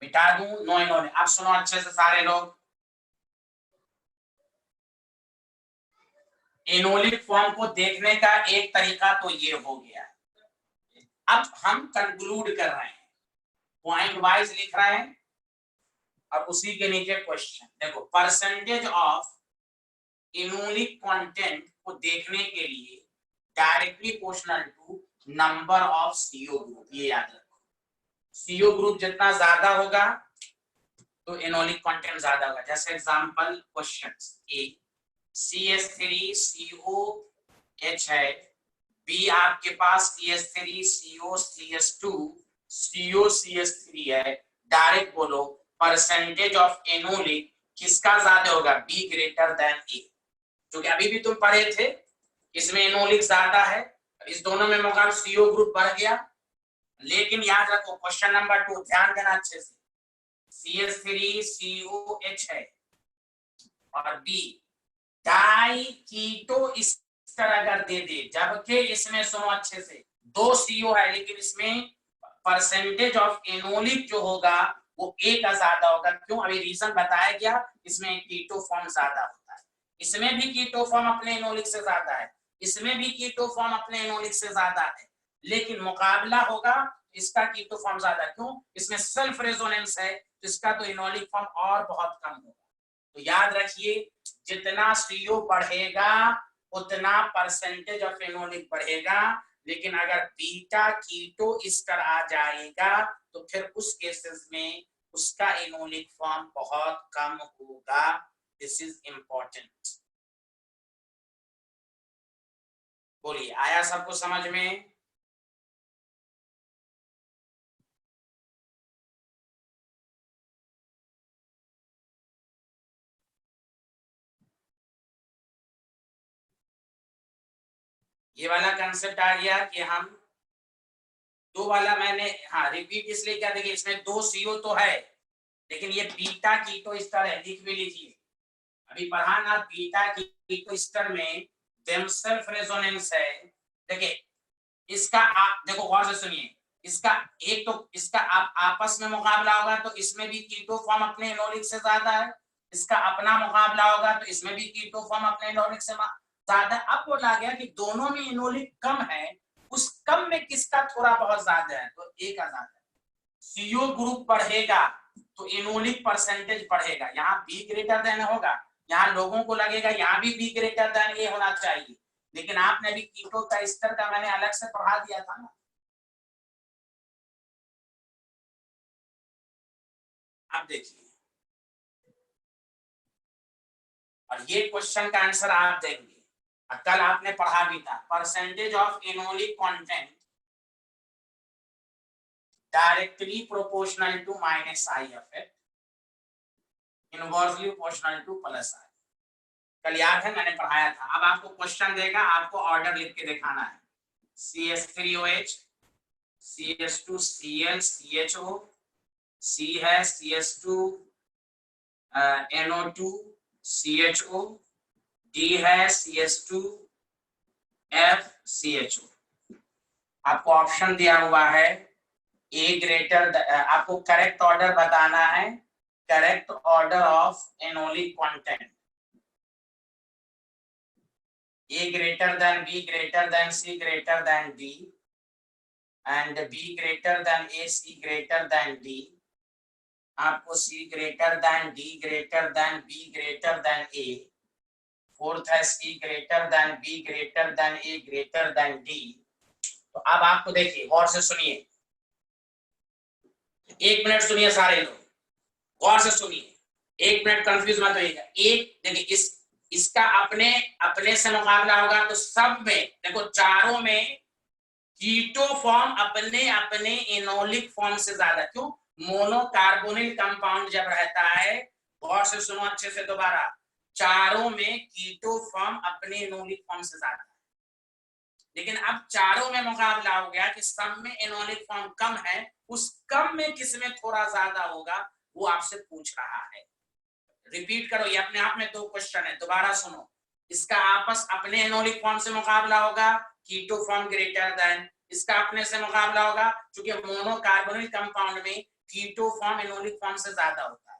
मिटा दूं, नो इन्होंने। अब सुनो अच्छे से सारे लोग, एनोलिक फॉर्म को देखने का एक तरीका तो ये हो गया। अब हम कंक्लूड कर रहे हैं, पॉइंट वाइज लिख रहे हैं, और उसी के नीचे क्वेश्चन देखो। परसेंटेज ऑफ एनोलिक कंटेंट को देखने के लिए directly proportional to number of CO group, ये याद रखो। सीओ ग्रुप जितना ज्यादा होगा तो एनोलिक कंटेंट ज्यादा होगा। जैसे एग्जांपल क्वेश्चन ए, CH3COH है, बी आपके पास CH3COCH2 COCH3 है। डायरेक्ट बोलो परसेंटेज ऑफ एनोलिक किसका ज्यादा होगा? बी ग्रेटर देन ए। जो कि अभी भी तुम पढ़े थे, इसमें एनोलिक ज्यादा है, इस दोनों में मुकाबले सीओ ग्रुप बढ़ गया। लेकिन याद रखो क्वेश्चन नंबर 2 ध्यान देना अच्छे से, CH3COH है और बी डाई कीटो ईस्टर अगर दे दे, जबकि इसमें सुनो अच्छे से, दो सीओ है लेकिन इसमें परसेंटेज ऑफ एनोलिक जो होगा वो ए का ज्यादा होगा। क्यों? अभी रीजन बताया गया, इसमें कीटो फॉर्म ज्यादा होता है, इसमें भी कीटो फॉर्म अपने एनोलिक से ज्यादा है, इसमें भी कीटो फॉर्म अपने एनोलिक से ज्यादा है, लेकिन मुकाबला होगा इसका कीटो फॉर्म ज्यादा। क्यों? इसमें सेल्फ रेजोनेंस है, तो इसका तो एनोलिक फॉर्म और बहुत कम होगा। तो याद रखिए जितना सीओ बढ़ेगा उतना परसेंटेज ऑफ एनोलिक बढ़ेगा। लेकिन अगर बीटा कीटो ईस्टर आ जाएगा तो फिर उस केसेस में उसका एनोलिक फॉर्म बहुत कम होगा। This is important. बोलिए, आया सबको समझ में? ये वाला कंसेप्ट आ गया कि हम दो वाला मैंने हाँ रिपीट इसलिए क्या, देखिए इसमें दो सीओ तो है लेकिन ये बीटा कीटो ईस्टर है, लिख भी लीजिए। अभी पढ़ा ना, बीटा कीटो ईस्टर में देमसेल्फ रेजोनेंस है। देखिए इसका देखो गौर से सुनिए, इसका एक तो इसका आपस में मुकाबला होगा तो इसमें भी कीटो फॉर्म अपने एनोलिक से ज्यादा है, इसका अपना मुकाबला होगा तो इसमें भी कीटो फॉर्म अपने एनोलिक से ज्यादा। अब बोला गया कि दोनों में एनोलिक कम है, उस कम में किसका थोड़ा बहुत ज्यादा है? तो ए का ज्यादा है। सीओ ग्रुप बढ़ेगा तो एनोलिक परसेंटेज बढ़ेगा, यहाँ बी ग्रेटर देन होगा, यहाँ लोगों को लगेगा यहाँ भी बी ग्रेटर देन ये होना चाहिए, लेकिन आपने भी कीटो का स्तर का मैंने अलग से पढ़ा दिया था ना। अब देखिए, और ये क्वेश्चन का आंसर आप देंगे, कल आपने पढ़ा भी था, percentage of enolic content directly proportional to minus I effect, inversely proportional to plus I. कल याद है मैंने पढ़ाया था। अब आपको क्वेश्चन देगा, आपको ऑर्डर लिख के दिखाना है, CH3OH CH2Cl CHO, C है CH2 NO2 CHO, D है CH2 FCHO। आपको ऑप्शन दिया हुआ है ए ग्रेटर, आपको करेक्ट ऑर्डर बताना है, correct order of enolic content, A greater than B greater than C greater than D and B greater than A C greater than D आपको C greater than D greater than B greater than A, fourth है C greater than B greater than A greater than D। तो अब आपको देखिए, गौर से सुनिए, 1 minute सुनिए सारे लोग, गौर से सुनिए, 1 मिनट कंफ्यूज मत होइएगा। एक देखिए, इसका अपने से मुकाबला होगा तो सब में देखो, चारों में कीटो फॉर्म अपने इनोलिक फॉर्म से ज्यादा, क्यों? मोनोकार्बोनिल कंपाउंड जब रहता है, गौर से सुनो अच्छे से दोबारा, चारों में कीटो फॉर्म अपने इनोलिक फॉर्म से ज्यादा। लेकिन अब चारों में मुकाबला हो गया कि सब में इनोलिक फॉर्म कम है, उस कम में किसमें थोड़ा ज्यादा होगा, वो आपसे पूछ रहा है। रिपीट करो, ये अपने आप में 2 क्वेश्चन है, दोबारा सुनो। इसका आपस अपने एनोलिक फॉर्म से मुकाबला होगा, कीटो फॉर्म ग्रेटर देन, इसका अपने से मुकाबला होगा क्योंकि मोनोकार्बोनिल कंपाउंड में कीटो फॉर्म एनोलिक फॉर्म से ज्यादा होता है,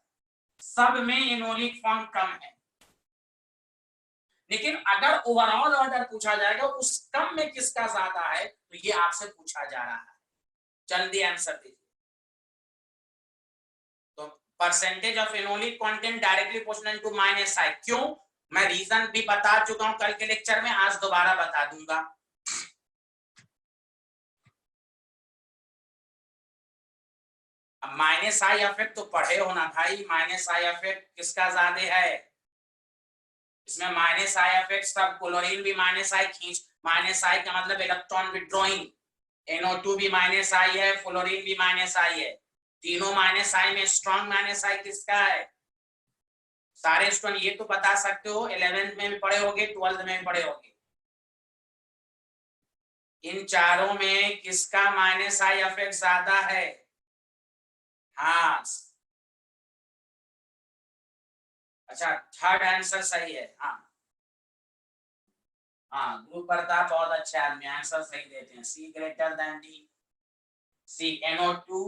सब में एनोलिक फॉर्म कम है। लेकिन अगर ओवरऑल ऑर्डर पूछा जाएगा उस कम में किसका ज्यादा है, तो ये आपसे पूछा जा रहा है। जल्दी आंसर दीजिए। तो percentage of enolic content directly proportional to -i, क्यों? मैं रीजन भी बता चुका हूं कल के लेक्चर में, आज दोबारा बता दूंगा। अब -i इफेक्ट तो पढ़े हो ना भाई, -i इफेक्ट किसका ज्यादा है? इसमें -i इफेक्ट सब, क्लोरीन भी -i खींच, -i का मतलब इलेक्ट्रॉन विड्रॉइंग, NO2 भी -i है, फ्लोरीन भी -i है, तीनों -i में स्ट्रॉन्ग -i किसका है? सारे स्टूडेंट ये तो बता सकते हो, 11th में भी पढ़े होगे, 12th में भी पढ़े होगे, इन चारों में किसका -i इफेक्ट ज्यादा है? हाँ, अच्छा, थर्ड आंसर सही है। हाँ हाँ, गुरु प्रताप बहुत अच्छे आदमी, आंसर सही देते हैं। C greater than D, C NO2,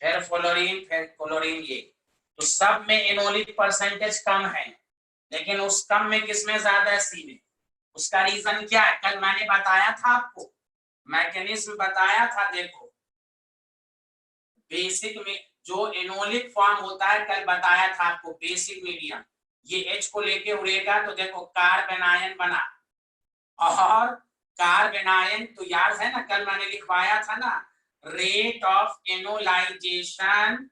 फिर फ्लोरीन, फिर क्लोरीन, ये तो सब में एनोलिक परसेंटेज कम है, लेकिन उस कम में किसमें ज्यादा है? C में। उसका रीजन क्या है? कल मैंने बताया था आपको, मैकेनिज्म बताया था। देखो, बेसिक में जो एनोलिक फॉर्म होता है, कल बताया था आपको, बेसिक मीडियम, ये H को लेके उड़ेगा तो देखो कार्बन आयन बना, और कार्बन आयन तो याद है ना, कल मैंने लिखवाया था ना, rate of enolization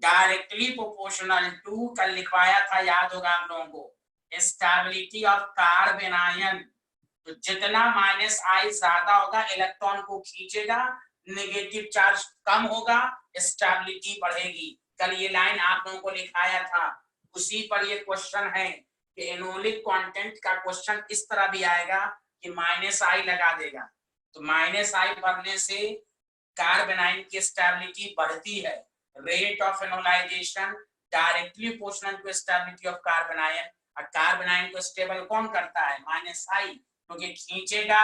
directly proportional to, कल लिखवाया था, याद होगा आप लोगों को, स्टेबिलिटी ऑफ कार्बन आयन। तो जितना -i ज्यादा होगा, इलेक्ट्रॉन को खींचेगा, नेगेटिव चार्ज कम होगा, स्टेबिलिटी बढ़ेगी। कल ये लाइन आप लोगों को लिखाया था, उसी पर ये क्वेश्चन है कि एनोलिक कंटेंट का क्वेश्चन इस तरह भी आएगा कि -i लगा देगा, तो -i भरने से कार्बन आयन की स्टेबिलिटी बढ़ती है। Rate of enolization directly proportional to stability of carbanion, और कार्बन आयन को स्टेबल कौन करता है? -i, क्योंकि खींचेगा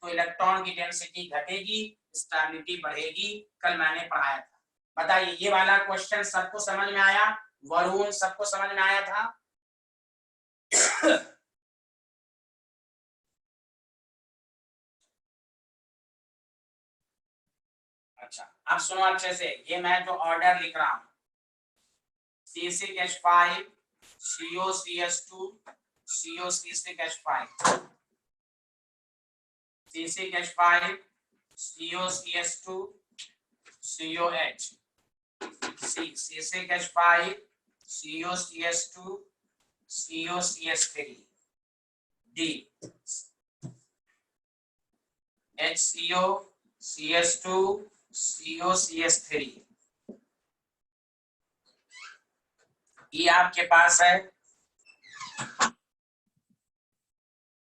तो इलेक्ट्रॉन की डेंसिटी घटेगी, स्टेबिलिटी बढ़ेगी, कल मैंने पढ़ाया था। बताइए, ये वाला क्वेश्चन सबको समझ में आया? वरुण, सबको समझ में आया था? अच्छा, अब सुनो अच्छे से, ये मैं जो ऑर्डर लिख रहा हूं, C6H5, COCS2, COC6H5, C6H5, COCS2, COH, C6H5, COCS2, COCS3, D, HCO, CS2, COCS3, ये आपके पास है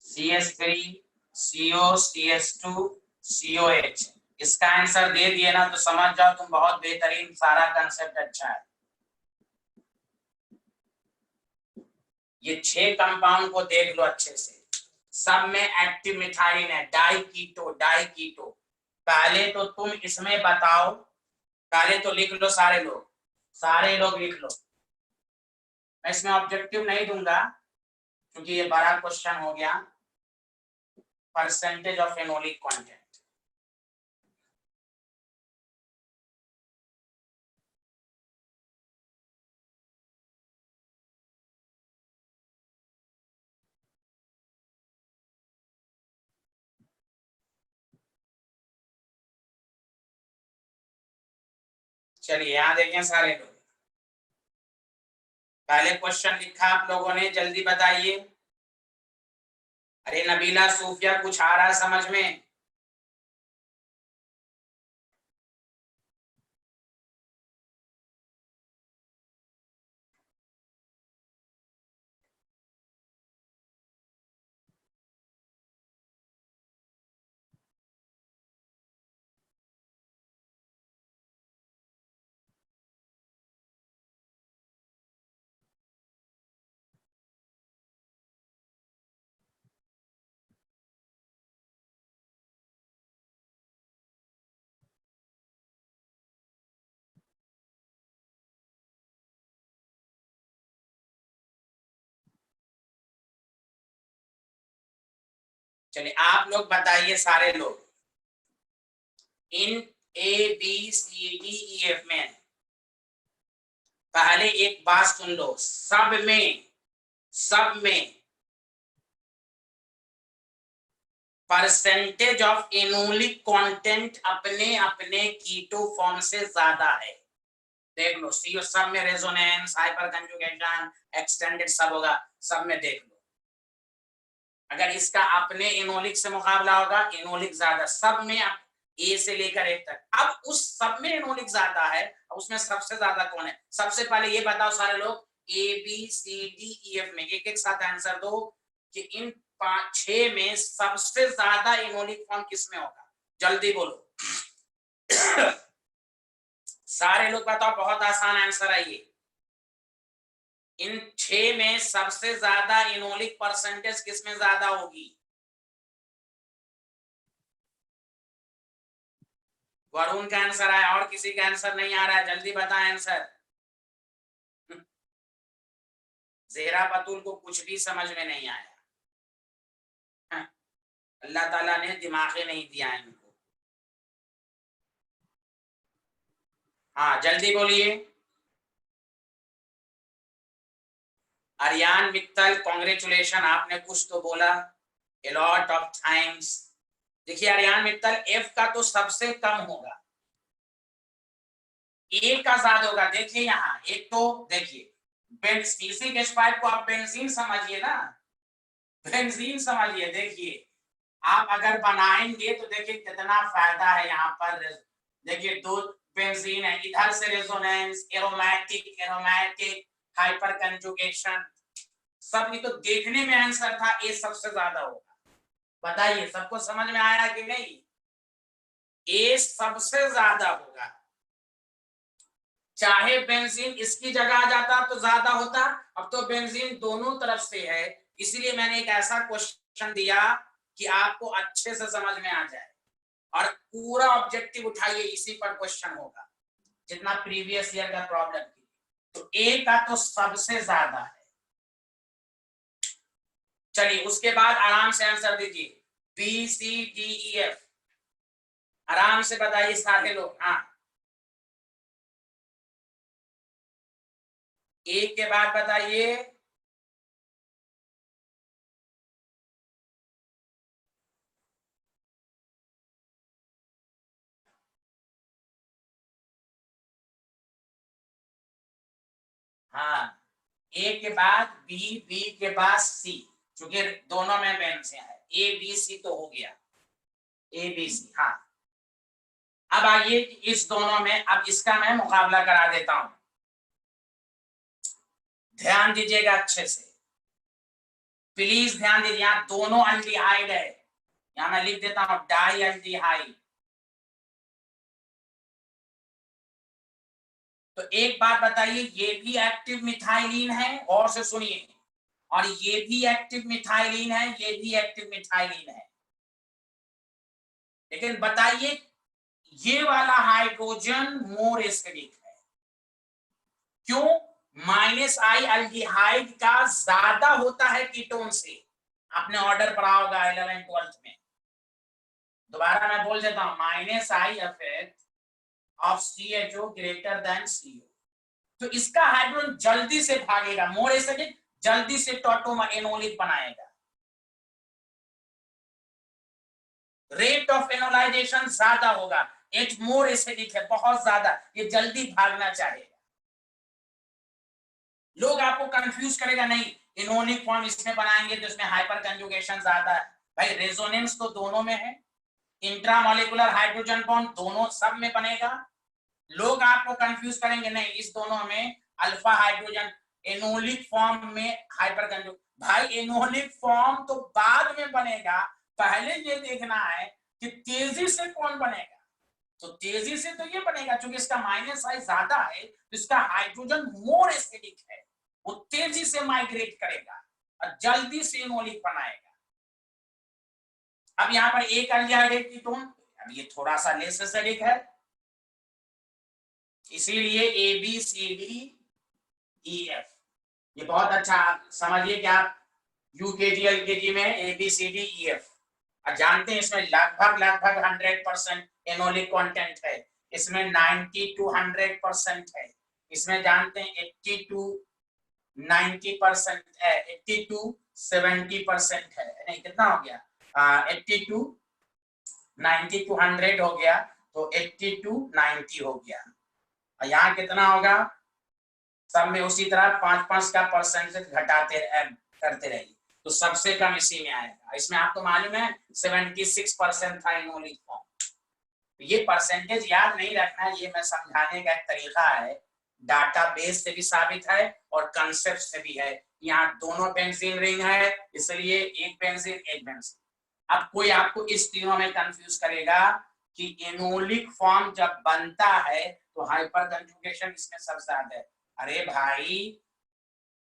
CS3, CO, CS2, COH। इसका आंसर दे दिए ना तो समझ जाओ तुम बहुत बेहतरीन, सारा कंसेप्ट अच्छा है। ये 6 कंपाउंड को देख लो अच्छे से, सब में एक्टिव मिथाइलिन है, डाइकीटो, डाइकीटो। पहले तो तुम इसमें बताओ, पहले तो लिख लो सारे लोग लिख लो। मैं इसमें ऑब्जेक्टिव नहीं दूंगा क्योंकि ये बड़ा क्वेश्चन हो गया। परसेंटेज ऑफ एनोलिक कंटेंट, चलिए यहाँ देखें सारे लोग, पहले क्वेश्चन लिखा आप लोगों ने, जल्दी बताइए। अरे नबीला सूफिया कुछ आ रहा है समझ में? चलिए आप लोग बताइए सारे लोग, इन A B C D E F में पहले एक बात सुन लो, सब में परसेंटेज ऑफ इनोलिक कंटेंट अपने अपने कीटो फॉर्म से ज्यादा है। देख लो, सी सब में रेजोनेंस, हाइपर कंजुगेशन, एक्सटेंडेड सब होगा, सब में देख लो। अगर इसका अपने इनोलिक से मुकाबला होगा, इनोलिक ज्यादा सब में, ए से लेकर एक तक। अब उस सब में इनोलिक ज्यादा है, उसमें सबसे ज्यादा कौन है? सबसे पहले ये बताओ सारे लोग, A B C D E F में एक एक साथ आंसर दो कि इन 5-6 में सबसे ज्यादा इनोलिक फॉर्म किसमें होगा? जल्दी बोलो। सारे लोग बताओ, बहुत आसान आंसर है ये। इन 6 में सबसे ज्यादा इनोलिक परसेंटेज किसमें ज्यादा होगी? वरुण का आंसर आया, और किसी का आंसर नहीं आ रहा है, जल्दी बताएं आंसर। जेरा बतूल को कुछ भी समझ में नहीं आया। अल्लाह ताला ने दिमाग ही नहीं दिया इनको। हाँ जल्दी बोलिए। अरियान मित्तल, कॉन्ग्रेचुलेशन, आपने कुछ तो बोला। A lot of times. देखिए अरियान मित्तल, एफ का तो सबसे कम होगा, ए का ज्यादा होगा। देखिए यहाँ एक तो देखिए, C6H5 को आप बेंजीन समझिए ना, बेंजीन समझिए। देखिए आप अगर बनाएंगे तो देखिए कितना फायदा है यहाँ पर। देखिए दो बेंजीन है, इधर से resonance, aromatic aromatic, hyper conjugation, सब। ये तो देखने में आंसर था, ए सबसे ज्यादा होगा। बताइए सबको समझ में आया कि नहीं? ए सबसे ज्यादा होगा। चाहे बेंजीन इसकी जगह आ जाता तो ज्यादा होता, अब तो बेंजीन दोनों तरफ से है, इसलिए मैंने एक ऐसा क्वेश्चन दिया कि आपको अच्छे से समझ में आ जाए, और पूरा ऑब्जेक्टिव उठाइए, इसी पर क्वेश्चन होगा, जितना प्रीवियस ईयर का प्रॉब्लम थी। तो ए का तो सबसे ज्यादा है। चलिए उसके बाद आराम से आंसर दीजिए, B C D E F, आराम से बताइए सारे लोग। हाँ, ए के बाद बताइए। हाँ, ए के बाद बी, बी के बाद सी, क्योंकि दोनों में मेन से है, ए बी सी तो हो गया, ए बी सी। हाँ, अब आइए इस दोनों में, अब इसका मैं मुकाबला करा देता हूं, ध्यान दीजिएगा अच्छे से, प्लीज ध्यान दीजिए। यहाँ दोनों अल्डिहाइड है, यहाँ मैं लिख देता हूं डाई अल्डिहाइड। तो एक बात बताइए, ये भी एक्टिव मिथाइलिन है, और से सुनिए, और ये भी एक्टिव मिथाइलिन है, ये भी एक्टिव मिथाइलिन है, लेकिन बताइए ये वाला हाइड्रोजन मोर एसिडिक है, क्यों? -I अल्डिहाइड का ज्यादा होता है कीटोन से। आपने ऑर्डर पढ़ा होगा 11th-12th में। दोबारा मैं बोल देता हूं, -I effect of CHO greater than CO। तो इसका हाइड्रोजन जल्दी से भागेगा, मोर एसिडिक जल्दी से टॉटोमर एनोलिक बनाएगा, रेट ऑफ एनोलाइजेशन ज्यादा होगा, इट मोर एसिडिक है, बहुत ज्यादा, ये जल्दी भागना चाहेगा। लोग आपको कंफ्यूज करेगा, नहीं इनोनिक फॉर्म इसमें बनाएंगे तो इसमें हाइपर कंजुगेशन ज्यादा है। भाई रेजोनेंस तो दोनों में है, इंट्रामोलिकुलर हाइड्रोजन बॉन्ड दोनों सब में बनेगा। लोग आपको कंफ्यूज करेंगे, नहीं इस दोनों में अल्फा हाइड्रोजन, एनोलिक फॉर्म में हाइपर कंजुग। भाई एनोलिक फॉर्म तो बाद में बनेगा, पहले ये देखना है कि तेजी से कौन बनेगा। तो तेजी से तो ये बनेगा, क्योंकि इसका माइनस साइज ज्यादा है, तो इसका हाइड्रोजन मोर एसिडिक है, वो तेजी से माइग्रेट करेगा और जल्दी से एनोलिक बनाएगा। अब यहाँ पर एक एल्डिहाइड कीटोन, अब ये थोड़ा सा लेस एसिडिक है, इसीलिए A B C D E F. ये बहुत अच्छा समझिए कि आप यूकेजी एलकेजी में A B C D E F जानते हैं। इसमें लगभग 100% एनोलिक कंटेंट है, इसमें 90 to 100% है, इसमें जानते हैं 80 to 90% है, 80 to 70% है, नहीं कितना हो गया, 80 to 90 to 100 हो गया, तो 80 to 90 हो गया। यहाँ कितना होगा, सब में उसी तरह 5-5 का परसेंटेज घटाते करते रहिए, तो सबसे कम इसी में आएगा। इसमें आपको मालूम है 76% था इनोलिक फॉर्म। ये परसेंटेज याद नहीं रखना, ये मैं समझाने का एक तरीका है, डाटाबेस से भी साबित है और कंसेप्ट से भी है। यहाँ दोनों बेंजीन रिंग है, इसलिए एक बेंजीन एक बेंजीन। अब कोई आपको इस तीनों में कंफ्यूज करेगा कि एनोलिक फॉर्म जब बनता है तो हाइपर कंजुगेशन इसमें सबसे ज्यादा है। अरे भाई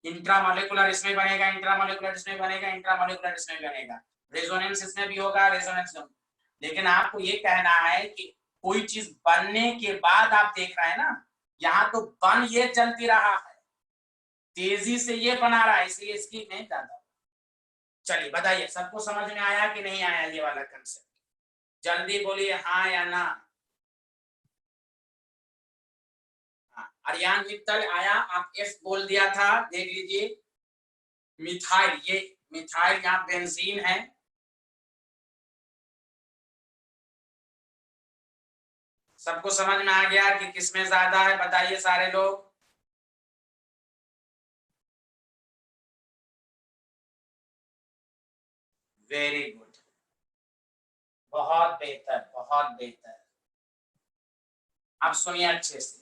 इंट्रामोलिकुलर इसमें बनेगा, इंट्रामोलिकुलर इसमें बनेगा, इंट्रामोलिकुलर इसमें बनेगा, रेजोनेंस इसमें भी होगा, रेजोनेंस। लेकिन आपको ये कहना है कि कोई चीज बनने के बाद आप देख रहे हैं ना, यहाँ तो बन ये चलती रहा है, तेजी से ये बना रहा है, इसलिए इसकी नहीं ज्यादा। चलिए बताइए सबको समझ में आया कि नहीं आया ये वाला कंसेप्ट, जल्दी बोलिए हाँ या ना। अरियान मित्तल आया, आप एफ बोल दिया था, देख लीजिए मिथाइल, ये मिथाइल यहाँ बेंजीन है, सबको समझ में आ गया कि किसमें ज्यादा है, बताइए सारे लोग। वेरी गुड, बहुत बेहतर बहुत बेहतर। अब सुनिए अच्छे से,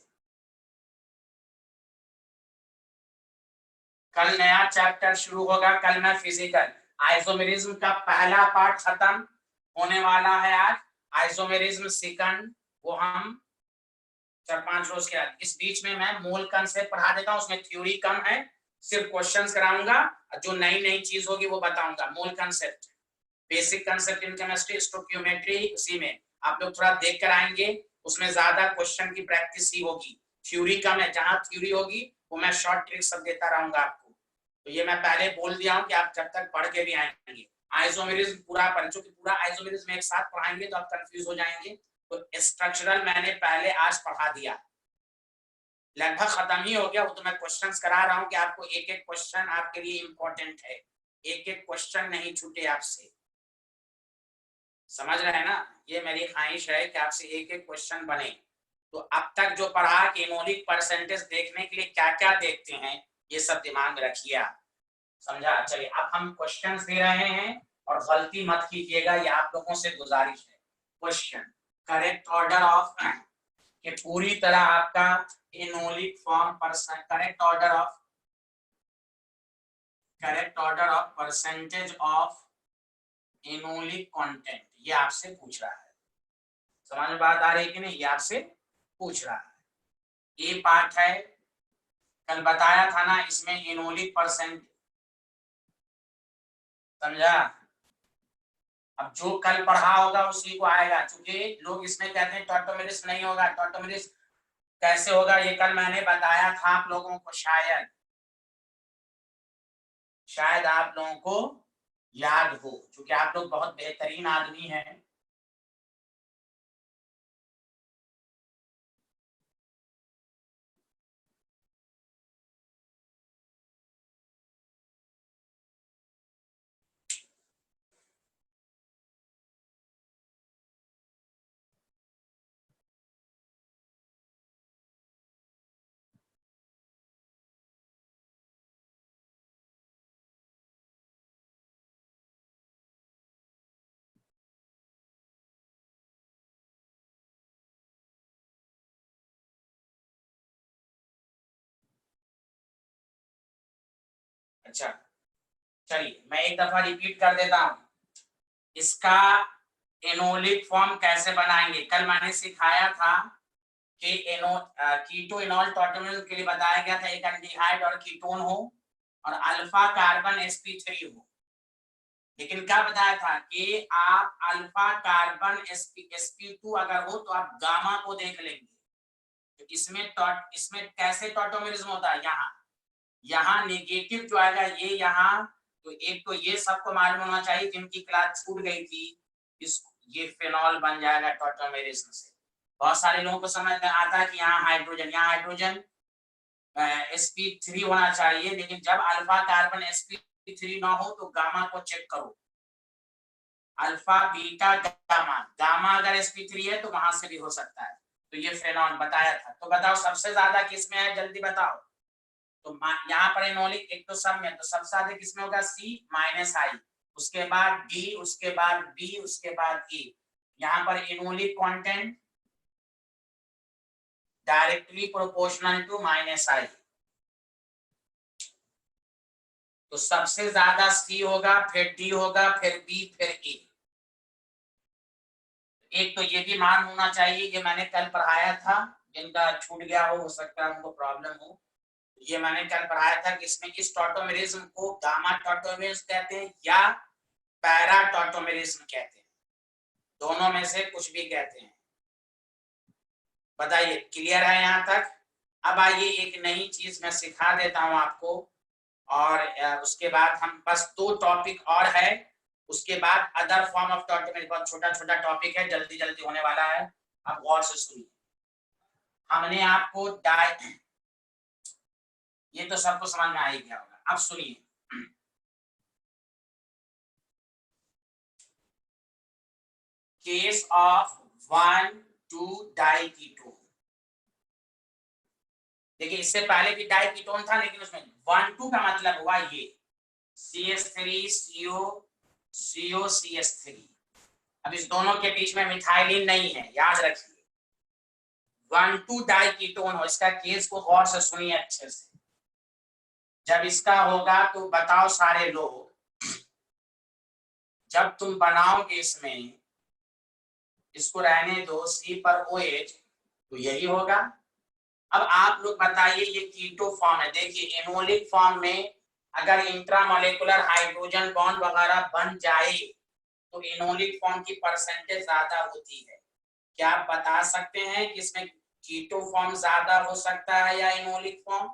कल नया चैप्टर शुरू होगा, कल मैं फिजिकल आइसोमेरिज्म का पहला पार्ट खत्म होने वाला है आज, आइसोमेरिज्म सेकंड वो हम 4-5 रोज के बाद। इस बीच में मैं मोल कंसेप्ट पढ़ा देता हूँ, उसमें थ्योरी कम है, सिर्फ क्वेश्चंस कराऊंगा, जो नई नई चीज होगी वो बताऊंगा। मोल concept, basic concept in chemistry, stoichiometry, उसी में आप लोग थोड़ा देख कर आएंगे, उसमें ज्यादा क्वेश्चन की प्रैक्टिस ही होगी, थ्योरी कम है, जहां थ्योरी होगी वो मैं शॉर्ट ट्रिक सब देता रहूंगा आपको। तो ये मैं पहले बोल दिया हूँ कि आप जब तक पढ़ के भी आएंगे, आइसोमेरिज्म पूरा पढ़, चूंकि पूरा आइसोमेरिज्म एक साथ पढ़ाएंगे तो आप कंफ्यूज हो जाएंगे, तो स्ट्रक्चरल मैंने पहले आज पढ़ा दिया, लगभग खत्म ही हो गया वो, तो मैं क्वेश्चंस करा रहा हूँ कि आपको एक एक क्वेश्चन आपके लिए इंपॉर्टेंट है, एक एक क्वेश्चन नहीं छूटे आपसे, समझ रहे हैं ना। ये मेरी ख्वाहिश है कि आपसे एक एक क्वेश्चन बने। तो अब तक जो पढ़ा कि इनोलिक परसेंटेज देखने के लिए क्या क्या देखते हैं, ये सब दिमाग में रखिए आप, समझा। चलिए अब हम क्वेश्चन दे रहे हैं और गलती मत कीजिएगा, ये आप लोगों से गुजारिश है। क्वेश्चन, करेक्ट ऑर्डर ऑफ, कि पूरी तरह आपका enolic form percent, correct order of percentage of enolic content, ये आपसे पूछ रहा है, समझ में बात आ रही है कि नहीं, ये आपसे पूछ रहा है। ये पार्ट है, कल बताया था ना, इसमें इनोलिक परसेंट, समझा। अब जो कल पढ़ा होगा उसी को आएगा, क्योंकि लोग इसमें कहते हैं टॉटोमेरिस नहीं होगा, टॉटोमेरिस कैसे होगा, ये कल मैंने बताया था आप लोगों को, शायद आप लोगों को याद हो, क्योंकि आप लोग बहुत बेहतरीन आदमी हैं। अच्छा चलिए मैं एक दफा रिपीट कर देता हूं, इसका एनोलिक फॉर्म कैसे बनाएंगे। कल मैंने सिखाया था कि कीटो इनॉल टॉटोमेरिज्म के लिए बताया गया था एक एल्डिहाइड और कीटोन हो और अल्फा कार्बन sp3 हो। लेकिन क्या बताया था कि आप अल्फा कार्बन sp2 अगर हो तो आप गामा को देख लेंगे। तो इसमें कैसे टॉटोमेरिज्म होता है, यहाँ नेगेटिव जो आएगा ये यहाँ, तो एक तो ये सबको मालूम होना चाहिए जिनकी क्लास छूट गई थी, इस ये फेनॉल बन जाएगा टॉटोमेरिज्म से। बहुत सारे लोगों को समझ में आता है कि यहाँ हाइड्रोजन sp3 होना चाहिए, लेकिन जब अल्फा कार्बन sp3 ना हो तो गामा को चेक करो, अल्फा बीटा गामा, गामा अगर sp3 है तो वहां से भी हो सकता है। तो ये फेनॉल बताया था। तो बताओ सबसे ज्यादा किसमें है, जल्दी बताओ। तो यहाँ पर एनोलिक एक तो सब में, तो सबसे ज्यादा किसमें होगा, C-I, उसके बाद D, उसके बाद B, उसके बाद E। यहाँ पर enolic content directly proportional to -I, तो सबसे ज्यादा C होगा, फिर D होगा, फिर B, फिर E। एक तो ये भी मान होना चाहिए, ये मैंने कल पढ़ाया था, जिनका छूट गया हो सकता है उनको प्रॉब्लम हो। ये मैंने कल पढ़ाया था कि इसमें इस टॉटोमेरिज्म को गामा टॉटोमेरिज्म कहते हैं या पैरा टॉटोमेरिज्म कहते हैं, दोनों में से कुछ भी कहते हैं। बताइए क्लियर है यहाँ तक। अब आइए एक नई चीज मैं सिखा देता हूँ आपको, और उसके बाद हम बस 2 टॉपिक और है, उसके बाद अदर फॉर्म ऑफ टॉटोमेरिज्म, बहुत छोटा छोटा टॉपिक है, जल्दी जल्दी होने वाला है, अब गौर से सुनिए। हमने आपको ये तो सबको समझ में आ ही गया होगा, अब सुनिए। केस ऑफ 1,2-डाइकीटोन, देखिए इससे पहले भी डाइकीटोन था, लेकिन उसमें 1,2 का मतलब हुआ ये CH3CO COCH3। अब इस दोनों के बीच में मिथाइलिन नहीं है, याद रखिए। 1,2-डाइकीटोन हो, इसका केस को गौर से सुनिए अच्छे से। जब इसका होगा तो बताओ सारे लोग, जब तुम बनाओगे इसमें, इसको रहने दो C पर OH, तो यही होगा। अब आप लोग बताइए ये कीटो फॉर्म है, देखिए एनोलिक फॉर्म में अगर इंट्रामोलेकुलर हाइड्रोजन बॉन्ड वगैरह बन जाए तो एनोलिक फॉर्म की परसेंटेज ज्यादा होती है। क्या आप बता सकते हैं कि इसमें कीटो फॉर्म ज्यादा हो सकता है या एनोलिक फॉर्म?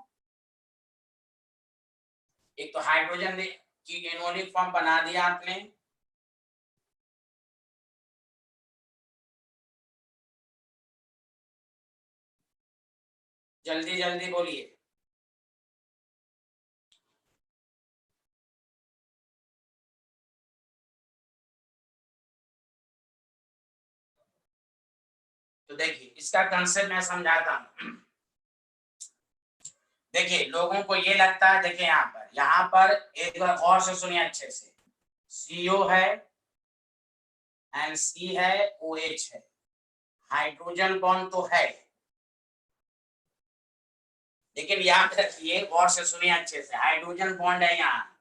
एक तो हाइड्रोजन की एनोलिक फॉर्म बना दिया आपने, जल्दी जल्दी बोलिए। तो देखिए इसका कंसेप्ट मैं समझाता हूं। देखिए लोगों को ये लगता है, देखिए यहाँ पर एक बार और से सुनिए अच्छे से, CO है, NC है, OH है, हाइड्रोजन बॉन्ड तो है, लेकिन याद रखिए गौर से सुनिए अच्छे से, हाइड्रोजन बॉन्ड है यहाँ,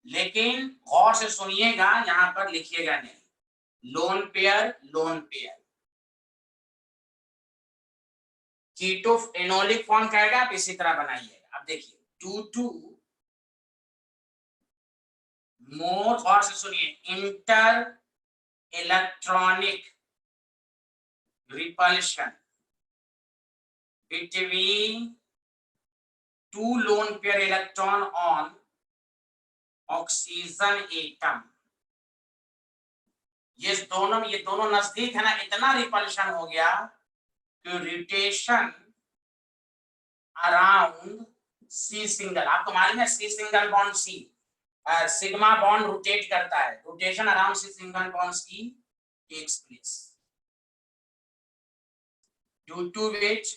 लेकिन गौर से सुनिएगा, यहाँ पर लिखिएगा नहीं, लोन पेयर लोन पेयर। कीटो एनोलिक फॉर्म कहेगा आप इसी तरह बनाइएगा। अब देखिए 2,2 मोर, और से सुनिए, inter electronic repulsion between 2 lone pair electron on oxygen atom. ये दोनों नजदीक है ना, इतना रिपल्शन हो गया कि रोटेशन अराउंड C सिंगल, आपको मालूम है C single bond C, sigma bond rotate करता है, rotation around C single bond C takes place, due to which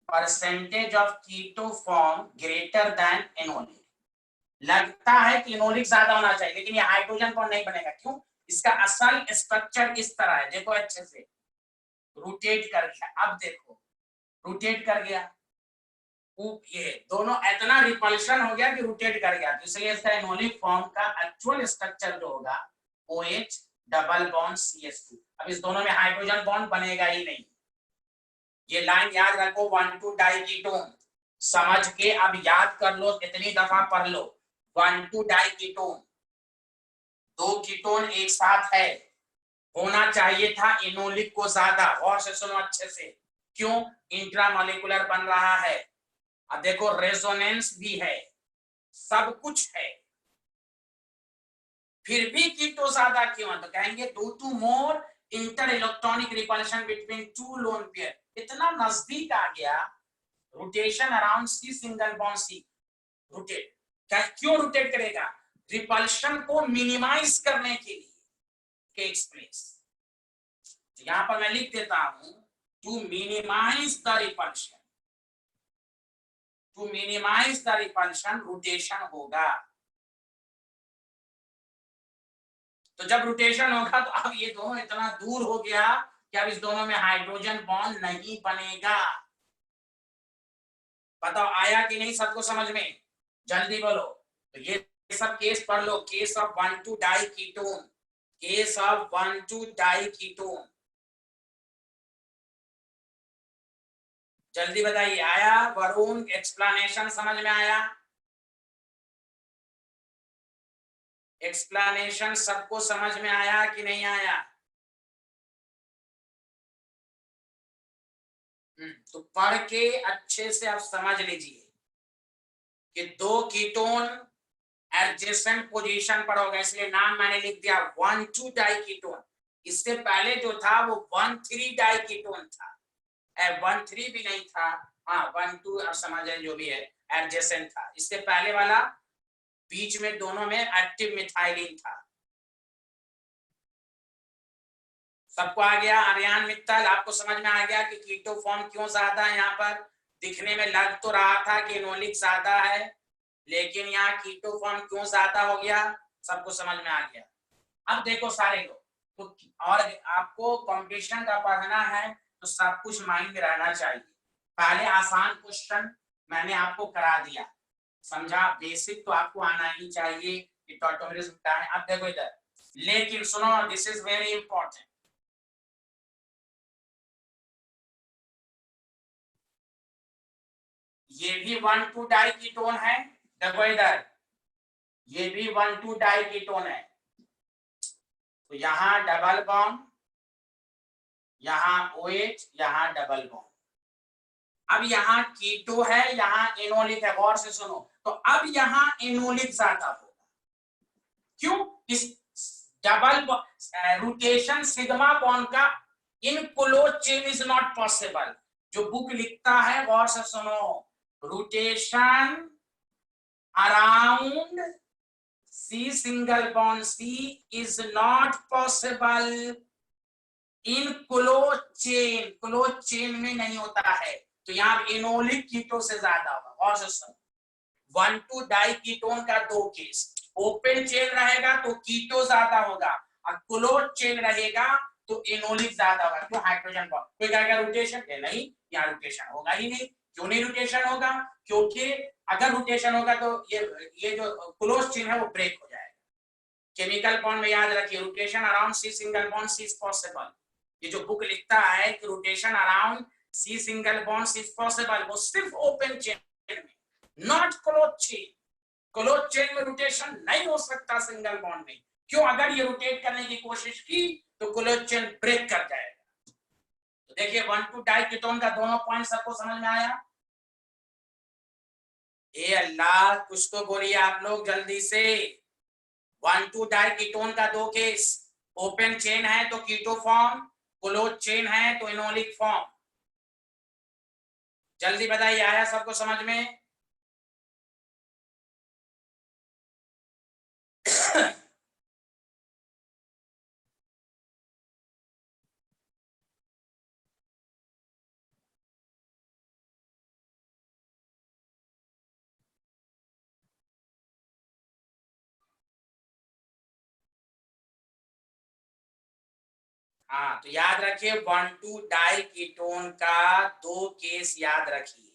percentage of keto form greater than enolic। लगता है कि इनोलिक ज्यादा होना चाहिए, लेकिन ये हाइड्रोजन बॉन्ड नहीं बनेगा। क्यों? इसका असल स्ट्रक्चर इस तरह है, देखो अच्छे से, रोटेट कर गया, अब देखो रोटेट कर गया, ये दोनों इतना रिपल्शन हो गया कि रोटेट कर गया, तो इसलिए इसका एनोलिक फॉर्म का एक्चुअल स्ट्रक्चर जो होगा OH डबल बॉन्ड CH2। अब इस दोनों में हाइड्रोजन बॉन्ड बनेगा ही नहीं। ये लाइन याद रखो, 1,2 डाइकीटोन समझ के अब याद कर लो, इतनी दफा पढ़ लो। 1,2 डाइकीटोन, दो कीटोन एक साथ है, होना चाहिए था इनोलिक को ज्यादा। और से सुनो अच्छे से, क्यों? इंट्रामोलिकुलर बन रहा है, अब देखो रेजोनेंस भी है, सब कुछ है, फिर भी कीटो ज्यादा क्यों? तो कहेंगे due to more inter electronic repulsion between two lone pair. इतना नजदीक आ गया, rotation around C single bond C, rotate क्यों रोटेट करेगा? रिपल्शन को मिनिमाइज करने के लिए टेक्स प्लेस। यहां पर मैं लिख देता हूं, to minimise the repulsion, to minimise the repulsion rotation होगा। तो जब रोटेशन होगा तो अब ये दोनों इतना दूर हो गया कि अब इस दोनों में हाइड्रोजन बॉन्ड नहीं बनेगा। बताओ आया कि नहीं सबको समझ में? जल्दी बोलो। तो ये सब केस पढ़ लो, case of 1,2 diketone, case of 1,2 diketone. जल्दी बताइए, आया? वरुण, एक्सप्लेनेशन समझ में आया? एक्सप्लेनेशन सबको समझ में आया कि नहीं आया? तो पढ़ के अच्छे से आप समझ लीजिए कि दो कीटोन एडजेसेंट पोजीशन पर होगा, इसलिए नाम मैंने लिख दिया 1,2 डाइकीटोन। इससे पहले जो था वो 1,3 डाइकीटोन था, 1,3 भी नहीं था, हाँ 1,2 आप समझ रहे जो भी है, एडजेसेंट था। इससे पहले वाला बीच में दोनों में एक्टिव मिथाइलिन था। सबको आ गया? आर्यन मित्तल, आपको समझ में आ गया कि कीटो फॉर्म क्यों ज्यादा है? यहाँ पर दिखने में लग तो रहा था कि एनोलिक ज्यादा है, लेकिन यहाँ कीटो फॉर्म क्यों ज्यादा हो गया, सबको समझ में आ गया। अब देखो सारे लोग, तो और आपको कंपटीशन का पढ़ना है तो सब कुछ माइंड में रहना चाहिए। पहले आसान क्वेश्चन मैंने आपको करा दिया, समझा? बेसिक तो आपको आना ही चाहिए कि टॉटोमेरिज्म क्या है। अब देखो इधर, लेकिन सुनो, दिस इज वेरी इंपॉर्टेंट। ये भी 1,2 डाइकीटोन है, देखो इधर, ये भी 1,2 डाइकीटोन है। तो यहाँ डबल बॉन्ड, यहाँ OH, यहाँ डबल बॉन्ड। अब यहाँ कीटो है, यहाँ एनोलिक है, गौर से सुनो। तो अब यहाँ एनोलिक ज्यादा होगा, क्यों? इस डबल रोटेशन सिग्मा बॉन्ड का in close chain is not possible. जो बुक लिखता है गौर से सुनो, rotation around C single bond C is not possible in closed chain, closed chain में नहीं होता है। तो यहाँ एनोलिक कीटो से ज्यादा होगा। और सुनो, 1,2 डाइकीटोन का दो केस, ओपन चेन रहेगा तो कीटो ज्यादा होगा, और क्लोज चेन रहेगा तो एनोलिक ज्यादा होगा। क्यों? Hydrogen bond. कोई कहेगा रोटेशन है, नहीं, यहाँ रोटेशन होगा ही नहीं। क्यों नहीं रोटेशन होगा? क्योंकि अगर रोटेशन होगा तो ये जो क्लोज चेन है वो ब्रेक हो जाएगा। केमिकल बॉन्ड में याद रखिए, rotation around C single bond C is possible. ये जो बुक लिखता है कि rotation around C single bond C is possible, वो सिर्फ ओपन चेन में, not close chain. Close chain में रोटेशन नहीं हो सकता सिंगल बॉन्ड में। क्यों? अगर ये रोटेट करने की कोशिश की तो क्लोज चेन ब्रेक कर जाएगा। तो देखिए 1,2 डाइकीटोन का दोनों पॉइंट सबको समझ में आया? ए अल्लाह, कुछ तो बोलिए आप लोग जल्दी से। 1,2 डाइकीटोन का दो केस, ओपन चेन है तो कीटो फॉर्म, क्लोज चेन है तो इनोलिक फॉर्म। जल्दी बताइए, आया सबको समझ में? हाँ, तो याद रखिए 1,2 डाइकीटोन का दो केस याद रखिए।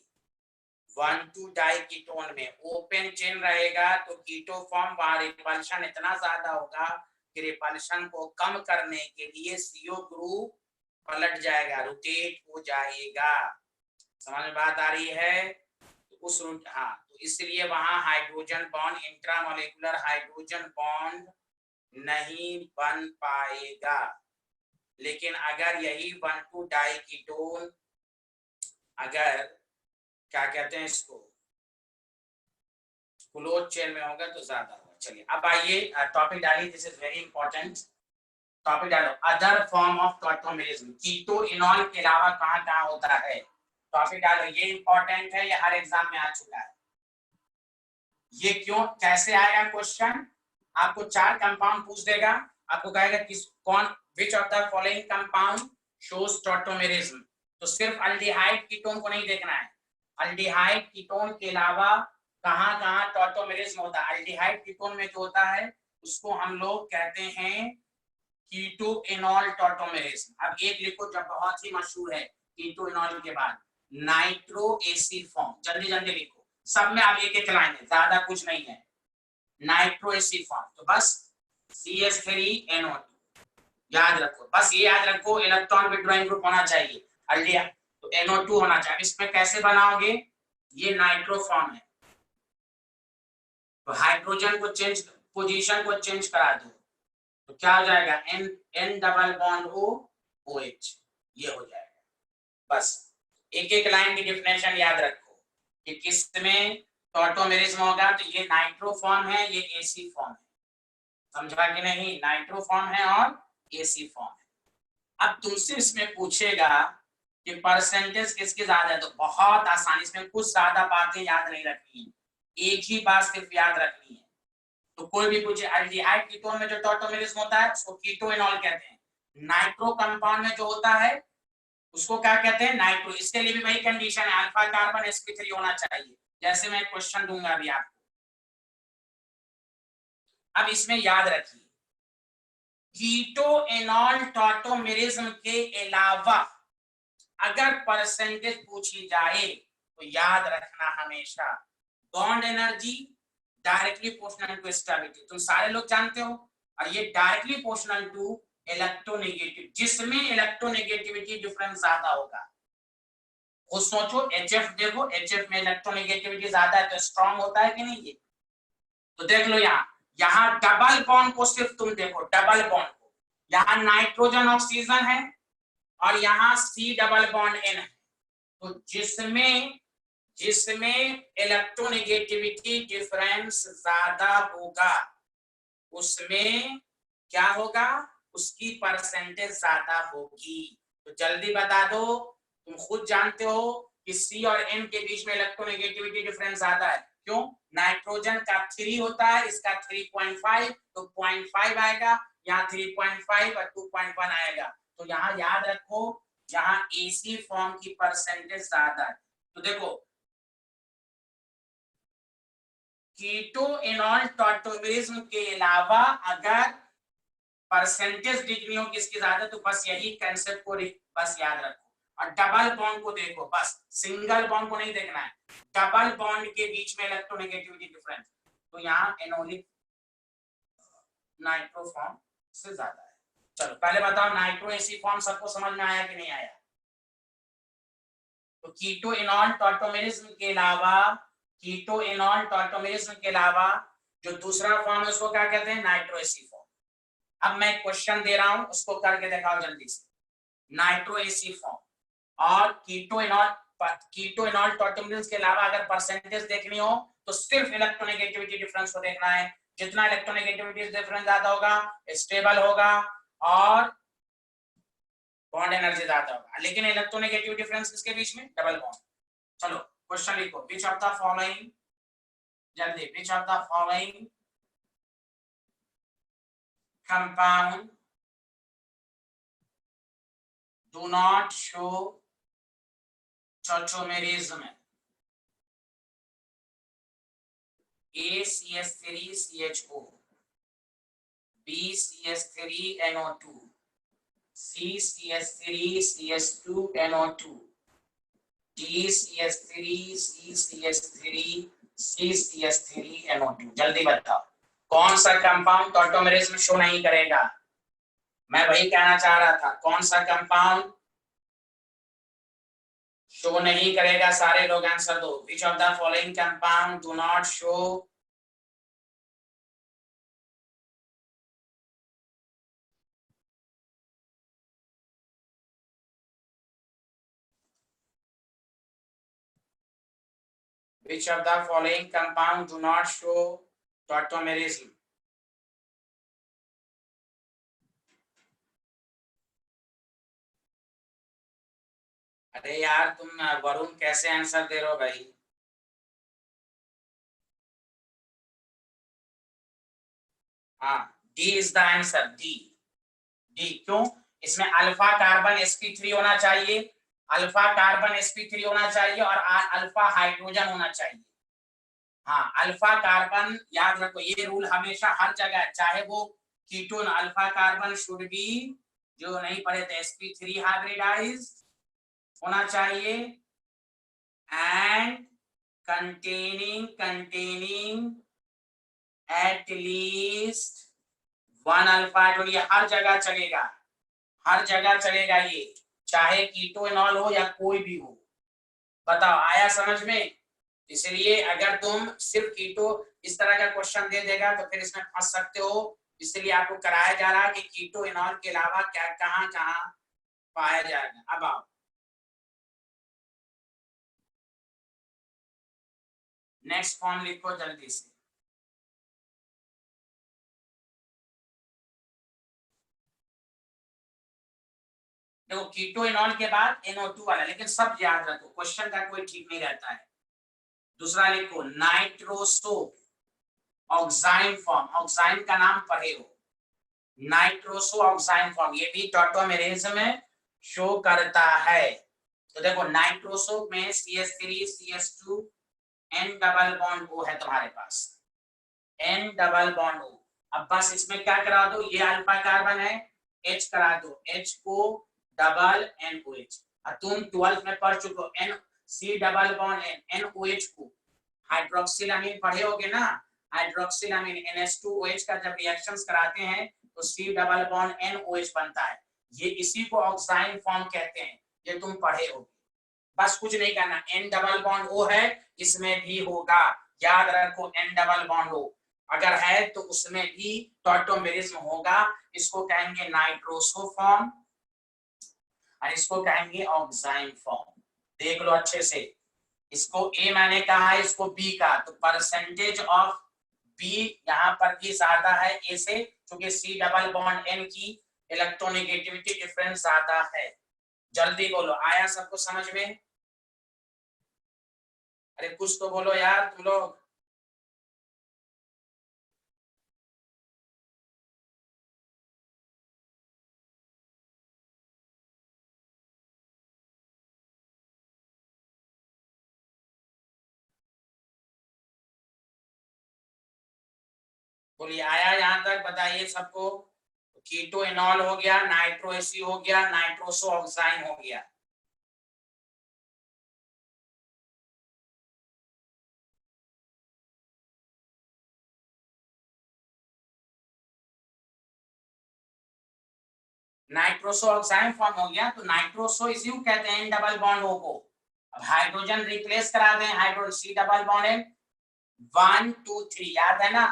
1,2 डाई कीटोन में ओपन चेन रहेगा तो कीटो फॉर्म वहां रिपल्शन इतना ज्यादा होगा कि रिपल्शन को कम करने के लिए CO ग्रुप पलट जाएगा, रोटेट हो जाएगा। समझ में बात आ रही है? तो उस रूट हाँ, तो इसलिए वहां hydrogen bond intramolecular hydrogen bond नहीं बन पाएगा। लेकिन अगर यही 1,2 डाई कीटोन अगर क्या कहते हैं इसको क्लोज चेन में होगा तो ज्यादा होगा। चलिए अब आइए टॉपिक डालिए, this is very important topic डालो। Other form of tautomerism, keto enol के अलावा कहां कहां होता है? टॉपिक डालो, ये इंपॉर्टेंट है, ये हर एग्जाम में आ चुका है। ये क्यों कैसे आएगा क्वेश्चन? आपको 4 कंपाउंड पूछ देगा, आपको कहेगा किस कौन which of the following compound shows tautomerism. तो सिर्फ अल्डिहाइड कीटोन को नहीं देखना है, अल्डिहाइड कीटोन के अलावा कहां कहां टॉटोमेरिज्म होता है। अल्डिहाइड कीटोन में जो होता है उसको हम लोग कहते हैं कीटो इनॉल टॉटोमेरिज्म। अब एक लिखो जो बहुत ही मशहूर है कीटो इनॉल के बाद, नाइट्रो एसिड फॉर्म। जल्दी जल्दी लिखो, सब में आप एक एक लाइन है, ज्यादा कुछ नहीं है। नाइट्रो एसिड फॉर्म तो बस CH3NO2 याद रखो, बस ये याद रखो इलेक्ट्रॉन विथड्रॉइंग ग्रुप होना चाहिए अल्डिया, तो NO2 होना चाहिए। इसमें कैसे बनाओगे? ये नाइट्रो फॉर्म है तो हाइड्रोजन को चेंज, पोजीशन को चेंज करा दो तो क्या हो जाएगा? N double bond O OH, ये हो जाएगा। बस एक एक लाइन की डेफिनेशन याद रखो कि किसमें टॉटोमेरिज्म होगा। तो ये नाइट्रो फॉर्म है, ये AC फॉर्म है, समझा कि नहीं? नाइट्रो फॉर्म है और AC फॉर्म है। अब तुमसे इसमें पूछेगा कि परसेंटेज किसकी ज्यादा है, तो बहुत आसानी, इसमें कुछ ज्यादा बातें याद नहीं रखनी है, एक ही बात सिर्फ याद रखनी है। तो कोई भी पूछे अल्डिहाइड कीटोन में जो टॉटोमेरिज्म होता है उसको कीटो इनॉल कहते हैं। नाइट्रो कंपाउंड में जो होता है उसको क्या कहते हैं? नाइट्रो। इसके लिए भी वही कंडीशन है, अल्फा कार्बन sp3 होना चाहिए, जैसे मैं क्वेश्चन दूंगा अभी आपको। अब इसमें याद रखिए कीटो इनॉल टॉटोमेरिज्म के अलावा अगर परसेंटेज पूछी जाए तो याद रखना हमेशा bond energy directly proportional to stability, तुम सारे लोग जानते हो, और ये डायरेक्टली प्रोपोर्शनल टू इलेक्ट्रोनेगेटिव, जिसमें इलेक्ट्रोनेगेटिविटी डिफरेंस ज्यादा होगा। वो सोचो HF देखो, HF में इलेक्ट्रोनेगेटिविटी ज्यादा है तो स्ट्रांग होता है कि नहीं? ये तो देख लो यहाँ डबल बॉन्ड को सिर्फ तुम देखो, डबल बॉन्ड को, यहाँ नाइट्रोजन ऑक्सीजन है और यहाँ C डबल बॉन्ड N है, तो जिसमें इलेक्ट्रोनेगेटिविटी डिफरेंस ज्यादा होगा उसमें क्या होगा? उसकी परसेंटेज ज्यादा होगी। तो जल्दी बता दो, तुम खुद जानते हो कि C और N के बीच में इलेक्ट्रोनेगेटिविटी डिफरेंस ज्यादा है। क्यों? नाइट्रोजन का 3 होता है, इसका 3.5, तो 0.5 आएगा, यहाँ 3.5 और 2.1 आएगा। तो यहाँ याद रखो, यहाँ AC फॉर्म की परसेंटेज ज्यादा है। तो देखो कीटो इनॉल टॉटोमेरिज्म के अलावा अगर परसेंटेज डिग्री हो किसकी ज्यादा, तो बस यही कंसेप्ट को बस याद रखो। और डबल बॉन्ड को देखो, बस सिंगल बॉन्ड को नहीं देखना है, डबल बॉन्ड के बीच में इलेक्ट्रोनेगेटिविटी डिफरेंस, तो यहाँ एनोलिक नाइट्रो फॉर्म से ज्यादा है। चलो पहले बताओ नाइट्रो एसी फॉर्म सबको समझ में आया कि नहीं आया? तो कीटो इनॉल टॉटोमेरिज्म के अलावा, कीटो इनॉल टॉटोमेरिज्म के अलावा जो दूसरा फॉर्म है उसको क्या कहते हैं? Nitro AC form. अब मैं क्वेश्चन दे रहा हूं, उसको करके दिखाओ जल्दी से। नाइट्रो एसी फॉर्म और कीटो इनॉल टॉटोमेरिज्म के अलावा अगर परसेंटेज देखनी हो तो सिर्फ इलेक्ट्रोनेगेटिविटी डिफरेंस को देखना है। जितना इलेक्ट्रोनेगेटिविटी डिफरेंस ज्यादा होगा स्टेबल होगा और बॉन्ड एनर्जी ज्यादा होगा। लेकिन इलेक्ट्रोनेगेटिविटी डिफरेंस किसके बीच में? Double bond. चलो क्वेश्चन लिखो, विच ऑफ द फॉलोइंग, जल्दी, which of the following compound do not show tautomerism? A CH3CHO, B CH3NO2, C CH3CH2NO2, DCS3 CCS3 CCS3 NO2। जल्दी बताओ कौन सा कंपाउंड टॉटोमेरिज्म शो नहीं करेगा? मैं वही कहना चाह रहा था, कौन सा कंपाउंड शो नहीं करेगा? सारे लोग आंसर दो। Which of the following compound do not show which of the following compound do not show tautomerism? अरे यार तुम वरुण कैसे आंसर दे रहे हो भाई? हाँ, D is the answer. D D क्यों? इसमें अल्फा कार्बन sp3 होना चाहिए, अल्फा कार्बन sp3 होना चाहिए और अल्फा हाइड्रोजन होना चाहिए। हाँ, अल्फा कार्बन याद रखो, ये रूल हमेशा हर जगह, चाहे वो ketone alpha carbon should be, जो नहीं पढ़े थे, sp3 हाइब्रिडाइज्ड होना चाहिए and containing at least one alpha hydrogen. ये हर जगह चलेगा, हर जगह चलेगा ये, चाहे कीटोनॉल हो या कोई भी हो। बताओ आया समझ में? इसलिए अगर तुम सिर्फ कीटो इस तरह का क्वेश्चन दे देगा तो फिर इसमें फंस सकते हो। इसलिए आपको कराया जा रहा है कि कीटोनॉल के अलावा क्या कहां कहां पाया जाएगा। अब आओ नेक्स्ट फॉर्म लिखो जल्दी से। देखो कीटोनॉल के बाद NO2 वाला, लेकिन सब याद रखो, क्वेश्चन का कोई ठीक नहीं रहता है। दूसरा लिखो नाइट्रोसो ऑक्साइन फॉर्म, ऑक्साइन का नाम पढ़े हो, नाइट्रोसो ऑक्साइन फॉर्म, ये भी टॉटोमेरिज्म में शो करता है। तो देखो नाइट्रोसो में CH3 CH2 N double bond O है तुम्हारे पास, N डबल बॉन्ड O। अब बस इसमें क्या करा दो, ये अल्फा कार्बन है, H करा दो, H को डबल NOH। तुम 12th में पढ़ चुके हो, N C double bond N NOH को हाइड्रोक्सिल अमीन पढ़े होगे ना, हाइड्रोक्सिल अमीन NH2OH का जब रिएक्शंस कराते हैं तो C डबल बॉन्ड NOH बनता है। ये इसी को ऑक्साइन फॉर्म कहते हैं, ये तुम पढ़े हो। बस कुछ नहीं करना, N डबल बॉन्ड O है, इसमें भी होगा, याद रखो N डबल बॉन्ड O अगर है तो उसमें भी टॉटोमेरिज्म होगा। इसको कहेंगे नाइट्रोसो फॉर्म और इसको कहेंगे ऑक्साइन फॉर्म। देख लो अच्छे से, इसको A मैंने कहा है, इसको B का, तो परसेंटेज ऑफ B यहाँ पर भी ज्यादा है A से, क्योंकि C डबल बॉन्ड N की इलेक्ट्रोनेगेटिविटी डिफरेंस ज्यादा है। जल्दी बोलो आया सबको समझ में? अरे कुछ तो बोलो यार तुम लोग। बोलिए आया यहाँ तक, बताइए सबको। कीटो इनॉल हो गया, नाइट्रो एसी हो गया, नाइट्रोसो ऑक्साइन हो गया। नाइट्रोसो ऑक्साइन फॉर्म हो गया, तो नाइट्रोसो इसी को कहते हैं N डबल बॉन्ड O को। अब हाइड्रोजन रिप्लेस करा दें, hydrogen C double bond N 1 2 3, याद है ना,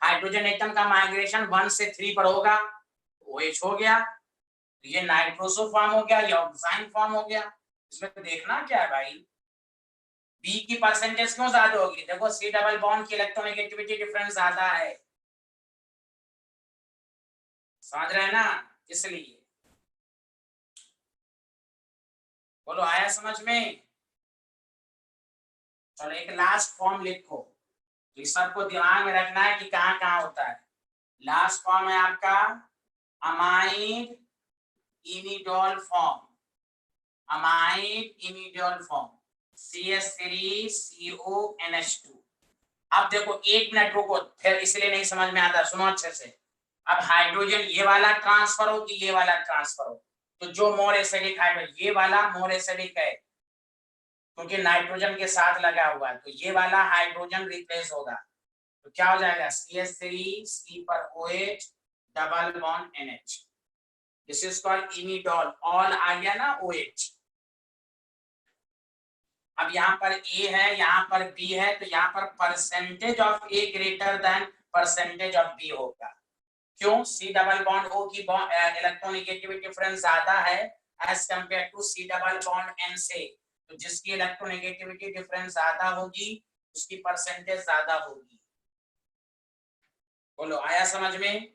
हाइड्रोजन एटम का माइग्रेशन 1 से 3 पर होगा, OH हो गया, ये नाइट्रोसो फॉर्म हो गया, ये ऑक्साइन फॉर्म हो गया। इसमें तो देखना क्या है भाई, बी की परसेंटेज क्यों ज्यादा होगी? देखो C डबल बॉन्ड की इलेक्ट्रोनेगेटिविटी डिफरेंस ज्यादा है, समझ रहे हैं ना, इसलिए। बोलो आया समझ में? चलो एक लास्ट फॉर्म लिखो, तो इस सबको दिमाग में रखना है कि कहाँ कहाँ होता है। लास्ट फॉर्म है आपका amide imidol form, amide imidol form CH3CONH2। अब देखो एक मिनट रुको, फिर इसलिए नहीं समझ में आता, सुनो अच्छे से। अब हाइड्रोजन ये वाला ट्रांसफर हो कि ये वाला ट्रांसफर हो, तो जो मोर एसिडिक हाइड्रोजन ये वाला मोर एसिडिक है, क्योंकि नाइट्रोजन के साथ लगा हुआ है, तो ये वाला हाइड्रोजन रिप्लेस होगा, तो क्या हो जाएगा CH3 C पर OH double bond NH, this is called imidol, all आ गया ना OH। अब यहाँ पर A है, यहाँ पर B है, तो यहाँ पर percentage of A greater than percentage of B होगा। क्यों? C डबल बॉन्ड O की इलेक्ट्रोनेगेटिविटी डिफरेंस ज्यादा है as compare to C double bond N से, तो जिसकी इलेक्ट्रोनेगेटिविटी डिफरेंस ज्यादा होगी उसकी परसेंटेज ज्यादा होगी। बोलो आया समझ में?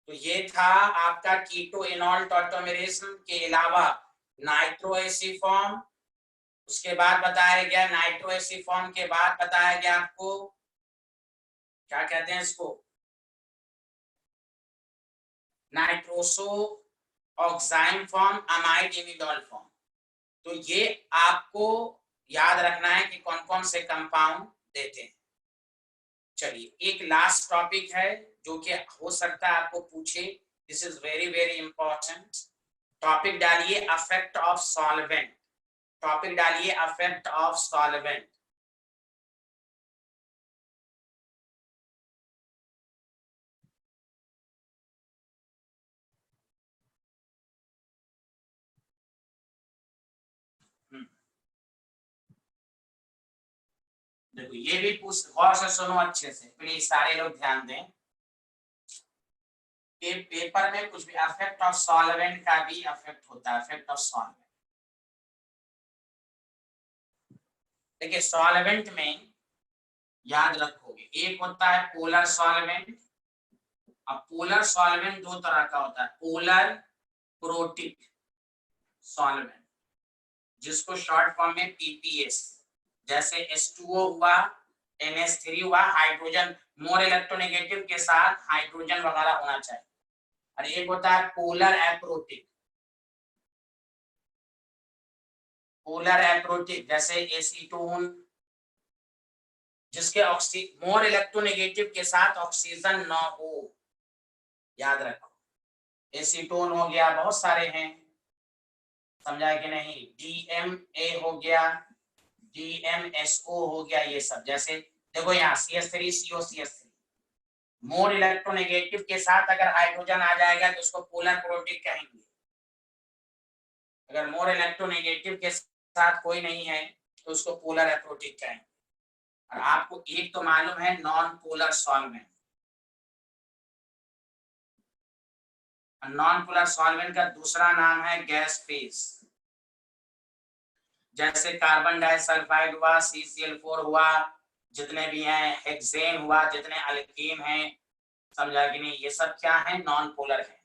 तो ये था आपका कीटो इनॉल टॉटोमेरिज्म के अलावा नाइट्रोएसिफॉर्म, उसके बाद बताया गया नाइट्रोएसिफॉर्म के बाद बताया गया आपको क्या कहते हैं इसको, nitroso oxime form, amide imidol form. तो ये आपको याद रखना है कि कौन कौन से कंपाउंड देते हैं। चलिए एक लास्ट टॉपिक है जो कि हो सकता है आपको पूछे, this is very very important topic. डालिए अफेक्ट ऑफ सॉल्वेंट, टॉपिक डालिए अफेक्ट ऑफ सॉल्वेंट। देखो ये भी पूछ, गौर से सुनो अच्छे से प्लीज, सारे लोग ध्यान दें कि पेपर में कुछ भी अफेक्ट ऑफ सॉल्वेंट का भी अफेक्ट होता है, अफेक्ट ऑफ सॉल्वेंट। देखिए सॉल्वेंट में याद रखोगे एक होता है पोलर सॉल्वेंट। अब पोलर सॉल्वेंट दो तरह का होता है, पोलर प्रोटिक सॉल्वेंट जिसको शॉर्ट फॉर्म में PPS, जैसे H2O हुआ, NH3 हुआ, हाइड्रोजन मोर इलेक्ट्रोनेगेटिव के साथ हाइड्रोजन वगैरह होना चाहिए। और एक होता है पोलर एप्रोटिक, पोलर एप्रोटिक जैसे एसीटोन जिसके मोर इलेक्ट्रोनेगेटिव के साथ ऑक्सीजन न हो, याद रखो एसीटोन हो गया, बहुत सारे हैं, समझा कि नहीं, DMA हो गया, DMSO हो गया, ये सब। जैसे देखो यहाँ CH3CO CH3 मोर इलेक्ट्रोनेगेटिव के साथ अगर हाइड्रोजन आ जाएगा तो उसको पोलर प्रोटिक कहेंगे। अगर मोर इलेक्ट्रोनेगेटिव के साथ कोई नहीं है तो उसको पोलर एप्रोटिक कहेंगे। और आपको एक तो मालूम है non polar solvent, non polar solvent का दूसरा नाम है गैस फेज, जैसे कार्बन डाइसल्फाइड हुआ, CCl4 हुआ, जितने भी हैं, हेक्सेन हुआ, जितने अल्कीन हैं, समझा कि नहीं, ये सब क्या है, नॉन पोलर है।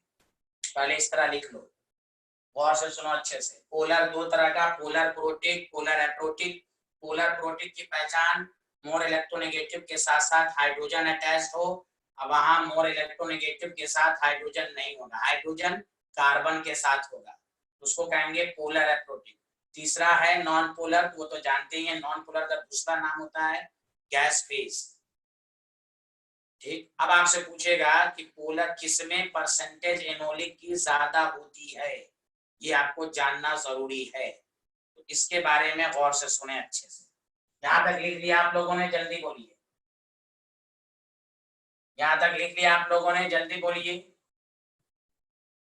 पहले इस तरह लिख लो, गौर से सुनो अच्छे से। पोलर दो तरह का, polar protic, polar aprotic. Polar protic की पहचान मोर इलेक्ट्रोनेगेटिव के साथ साथ हाइड्रोजन अटैच्ड हो, अब वहां मोर इलेक्ट्रोनेगेटिव के साथ हाइड्रोजन नहीं होगा, हाइड्रोजन कार्बन के साथ होगा, उसको कहेंगे पोलर एप्रोटिक। तीसरा है नॉन पोलर, वो तो जानते ही हैं, नॉन पोलर का दूसरा नाम होता है गैस फेज। ठीक, अब आपसे पूछेगा कि पोलर किसमें परसेंटेज एनोलिक की ज्यादा होती है, ये आपको जानना जरूरी है, तो इसके बारे में गौर से सुने अच्छे से। यहां तक लिख लिया आप लोगों ने, जल्दी बोलिए, यहां तक लिख लिया आप लोगों ने, जल्दी बोलिए,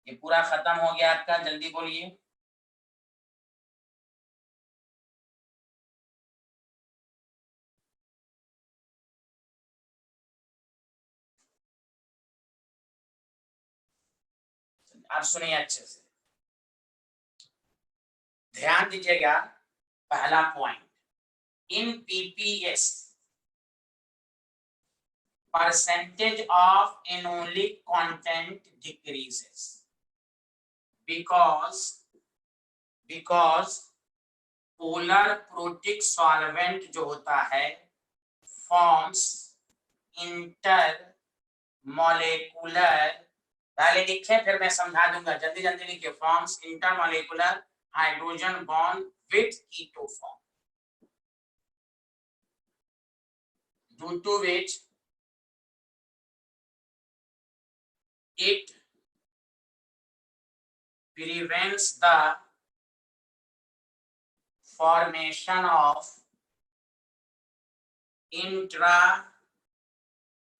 ये पूरा खत्म हो गया आपका, जल्दी बोलिए। आप सुनिए अच्छे से, ध्यान दीजिएगा। पहला point, in PPS percentage of enolic content decreases because polar protic solvent जो होता है forms intermolecular, पहले लिखे फिर मैं समझा दूंगा, जल्दी जल्दी लिखिए, forms intermolecular hydrogen bond with keto form, due to which it prevents the formation of intra,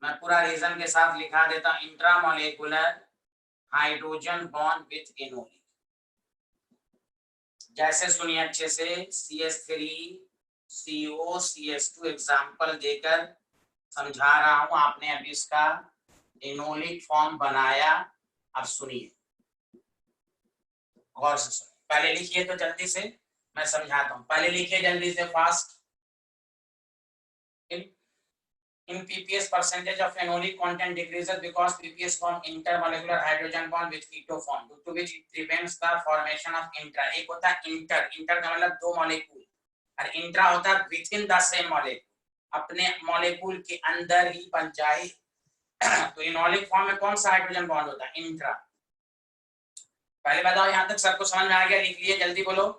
मैं पूरा रीजन के साथ लिखा देता हूं, इंट्रामोलेकुलर हाइड्रोजन बॉन्ड विथ इनोलिक। जैसे सुनिए अच्छे से, CH3 CO CH2 एग्जाम्पल देकर समझा रहा हूं, आपने अभी इसका इनोलिक फॉर्म बनाया। अब सुनिए, गौर से सुनिए, पहले लिखिए तो जल्दी से, मैं समझाता हूं, पहले लिखिए जल्दी से fast. In PPS, percentage of phenolic content decreases because PPS form intermolecular hydrogen bond with keto form, due to which it prevents the formation of intra। एक होता है इंटर, इंटर का मतलब दो मॉलिक्यूल, और इंट्रा होता है with in the same molecule, अपने मॉलिक्यूल के अंदर ही बन जाए। तो इनोलिक फॉर्म में कौन सा हाइड्रोजन बॉन्ड होता है? इंट्रा। पहले बताओ, यहां तक सबको समझ में आ गया? लिख लिए, जल्दी बोलो।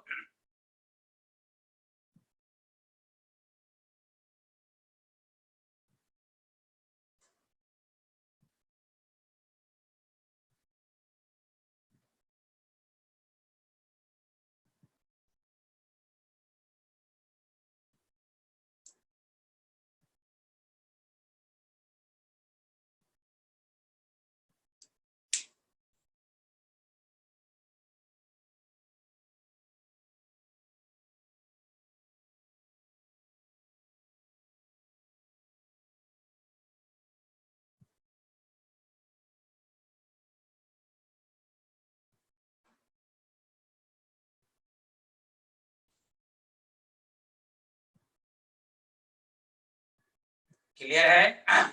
क्लियर है?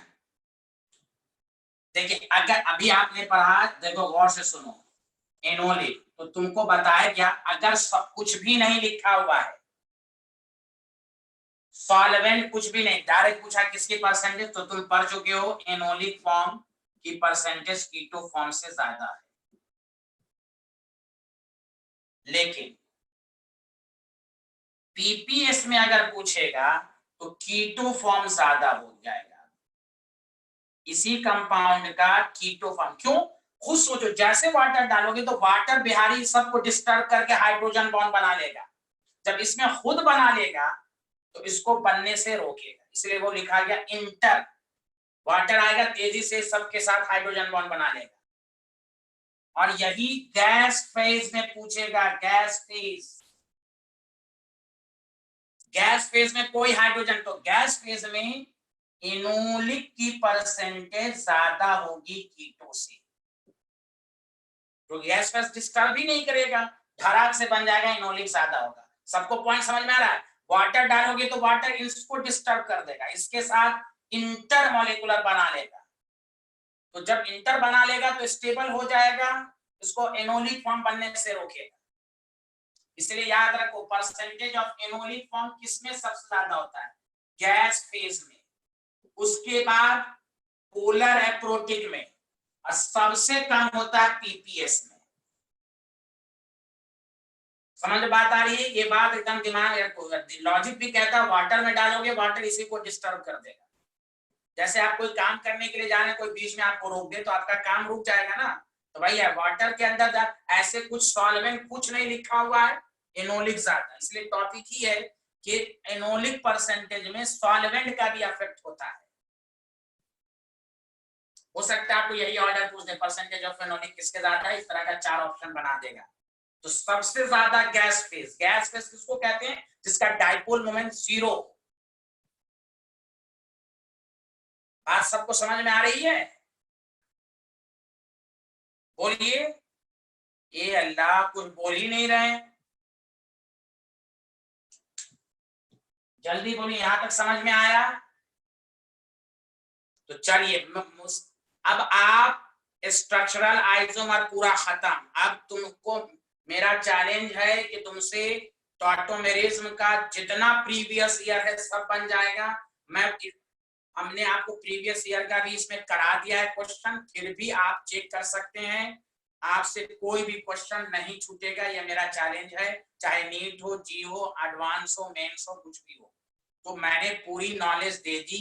देखिए, अगर अभी आपने पढ़ा, देखो गौर से सुनो, एनोलिक, तो तुमको बताया क्या, अगर सब कुछ भी नहीं लिखा हुआ है, सॉल्वेंट कुछ भी नहीं, डायरेक्ट पूछा किसकी परसेंटेज, तो तुम पढ़ चुके हो एनोलिक फॉर्म की परसेंटेज कीटो फॉर्म से ज्यादा है। लेकिन पीपीएस में अगर पूछेगा तो कीटो फॉर्म ज्यादा हो जाएगा, इसी कंपाउंड का कीटो फॉर्म। क्यों? खुद सोचो, जैसे वाटर डालोगे तो वाटर बिहारी सबको डिस्टर्ब करके हाइड्रोजन बॉन्ड बना लेगा, जब इसमें खुद बना लेगा तो इसको बनने से रोकेगा, इसलिए वो लिखा गया इंटर। वाटर आएगा तेजी से सबके साथ हाइड्रोजन बॉन्ड बना लेगा, और यही गैस फेज में पूछेगा। गैस फेज, गैस फेज में कोई हाइड्रोजन, तो गैस फेज में इनोलिक की परसेंटेज ज्यादा होगी कीटो से, तो गैस फेज डिस्टर्ब ही नहीं करेगा, धड़ाक से बन जाएगा, इनोलिक ज्यादा होगा। सबको पॉइंट समझ में आ रहा है? वाटर डालोगे तो वाटर इसको डिस्टर्ब कर देगा, इसके साथ इंटर मॉलिक्यूलर बना लेगा, तो जब इंटर बना लेगा तो स्टेबल हो जाएगा, इसको एनोलिक फॉर्म बनने से रोकेगा। इसलिए याद रखो, परसेंटेज ऑफ एनोलिक फॉर्म किसमें सबसे ज्यादा होता है? गैस फेज में, उसके बाद पोलर एप्रोटिक में, और सबसे कम होता है पीपीएस में। समझ बात आ रही है? ये बात एकदम दिमाग रखो, लॉजिक भी कहता है वाटर में डालोगे वाटर इसी को डिस्टर्ब कर देगा। जैसे आप कोई काम करने के लिए जा रहे हैं, कोई बीच में आपको रोक दे तो आपका काम रुक जाएगा ना, तो भाई वाटर के अंदर ऐसे कुछ सॉल्वेंट कुछ नहीं लिखा हुआ है, एनोलिक ज्यादा, इसलिए टॉपिक ही है कि एनोलिक परसेंटेज में सॉल्वेंट का भी इफेक्ट होता है। हो सकता है आपको यही ऑर्डर पूछ दे, परसेंटेज ऑफ एनोलिक किसके ज्यादा है, इस तरह का 4 ऑप्शन बना देगा। तो सबसे ज्यादा गैस फेज, गैस फेज किसको कहते हैं? जिसका डाइपोल मोमेंट 0। बात सबको समझ में आ रही है? बोलिए। ये अल्लाह, कुछ बोल ही नहीं रहे, जल्दी बोलिए, यहां तक समझ में आया? तो चलिए, अब आप स्ट्रक्चरल आइसोमर पूरा खत्म। अब तुमको मेरा चैलेंज है कि तुमसे टॉटोमेरिज्म का जितना प्रीवियस ईयर है सब बन जाएगा। हमने आपको प्रीवियस ईयर का भी इसमें करा दिया है क्वेश्चन, फिर भी आप चेक कर सकते हैं, आपसे कोई भी क्वेश्चन नहीं छूटेगा, यह मेरा चैलेंज है, चाहे नीट हो, जी हो, एडवांस हो, मेंस हो, कुछ भी हो। तो मैंने पूरी नॉलेज दे दी,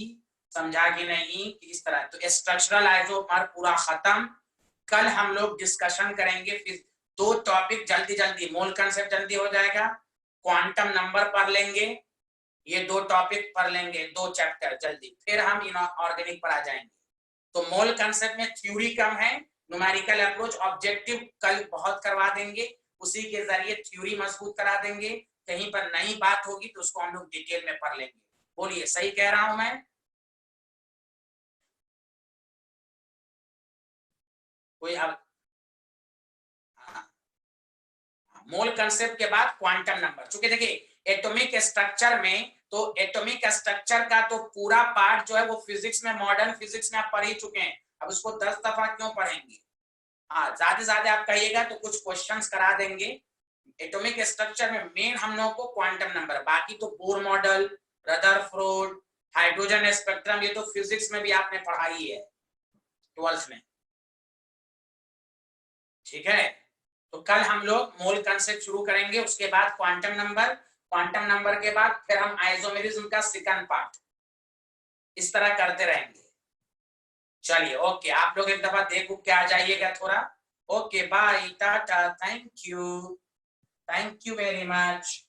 समझा कि नहीं कि इस तरह। तो स्ट्रक्चरल आइसोमर पूरा खत्म। कल हम लोग डिस्कशन करेंगे फिर 2 टॉपिक जल्दी जल्दी, मोल कंसेप्ट जल्दी हो जाएगा, क्वांटम नंबर पढ़ लेंगे, ये 2 टॉपिक पढ़ लेंगे, 2 चैप्टर जल्दी, फिर हम इनऑर्गेनिक पर आ जाएंगे। तो मोल कंसेप्ट में थ्योरी कम है, न्यूमेरिकल अप्रोच ऑब्जेक्टिव कल बहुत करवा देंगे, उसी के जरिए थ्योरी मजबूत करा देंगे। कहीं पर नई बात होगी तो उसको हम लोग डिटेल में पढ़ लेंगे। बोलिए सही कह रहा हूं मैं? कोई अब मोल कंसेप्ट के बाद क्वांटम नंबर, चूंकि देखिए एटॉमिक स्ट्रक्चर में, तो एटॉमिक स्ट्रक्चर का तो पूरा पार्ट जो है वो फिजिक्स में, मॉडर्न फिजिक्स में आप पढ़ ही चुके हैं, अब उसको 10 दफा क्यों पढ़ेंगे? हाँ, ज्यादा से ज्यादा आप कहिएगा तो कुछ क्वेश्चंस करा देंगे। एटॉमिक स्ट्रक्चर में मेन हम लोगों को क्वांटम नंबर, बाकी तो Bohr model, Rutherford, hydrogen spectrum, ये तो फिजिक्स में भी आपने पढ़ाई है 12th में, ठीक है। तो कल हम लोग मोल कंसेप्ट शुरू करेंगे, उसके बाद क्वांटम नंबर, क्वांटम नंबर के बाद फिर हम आइसोमेरिज्म का सेकंड पार्ट, इस तरह करते रहेंगे। चलिए ओके, आप लोग एक दफा देखो क्या आ जाइएगा थोड़ा। Okay bye, tata, thank you very much.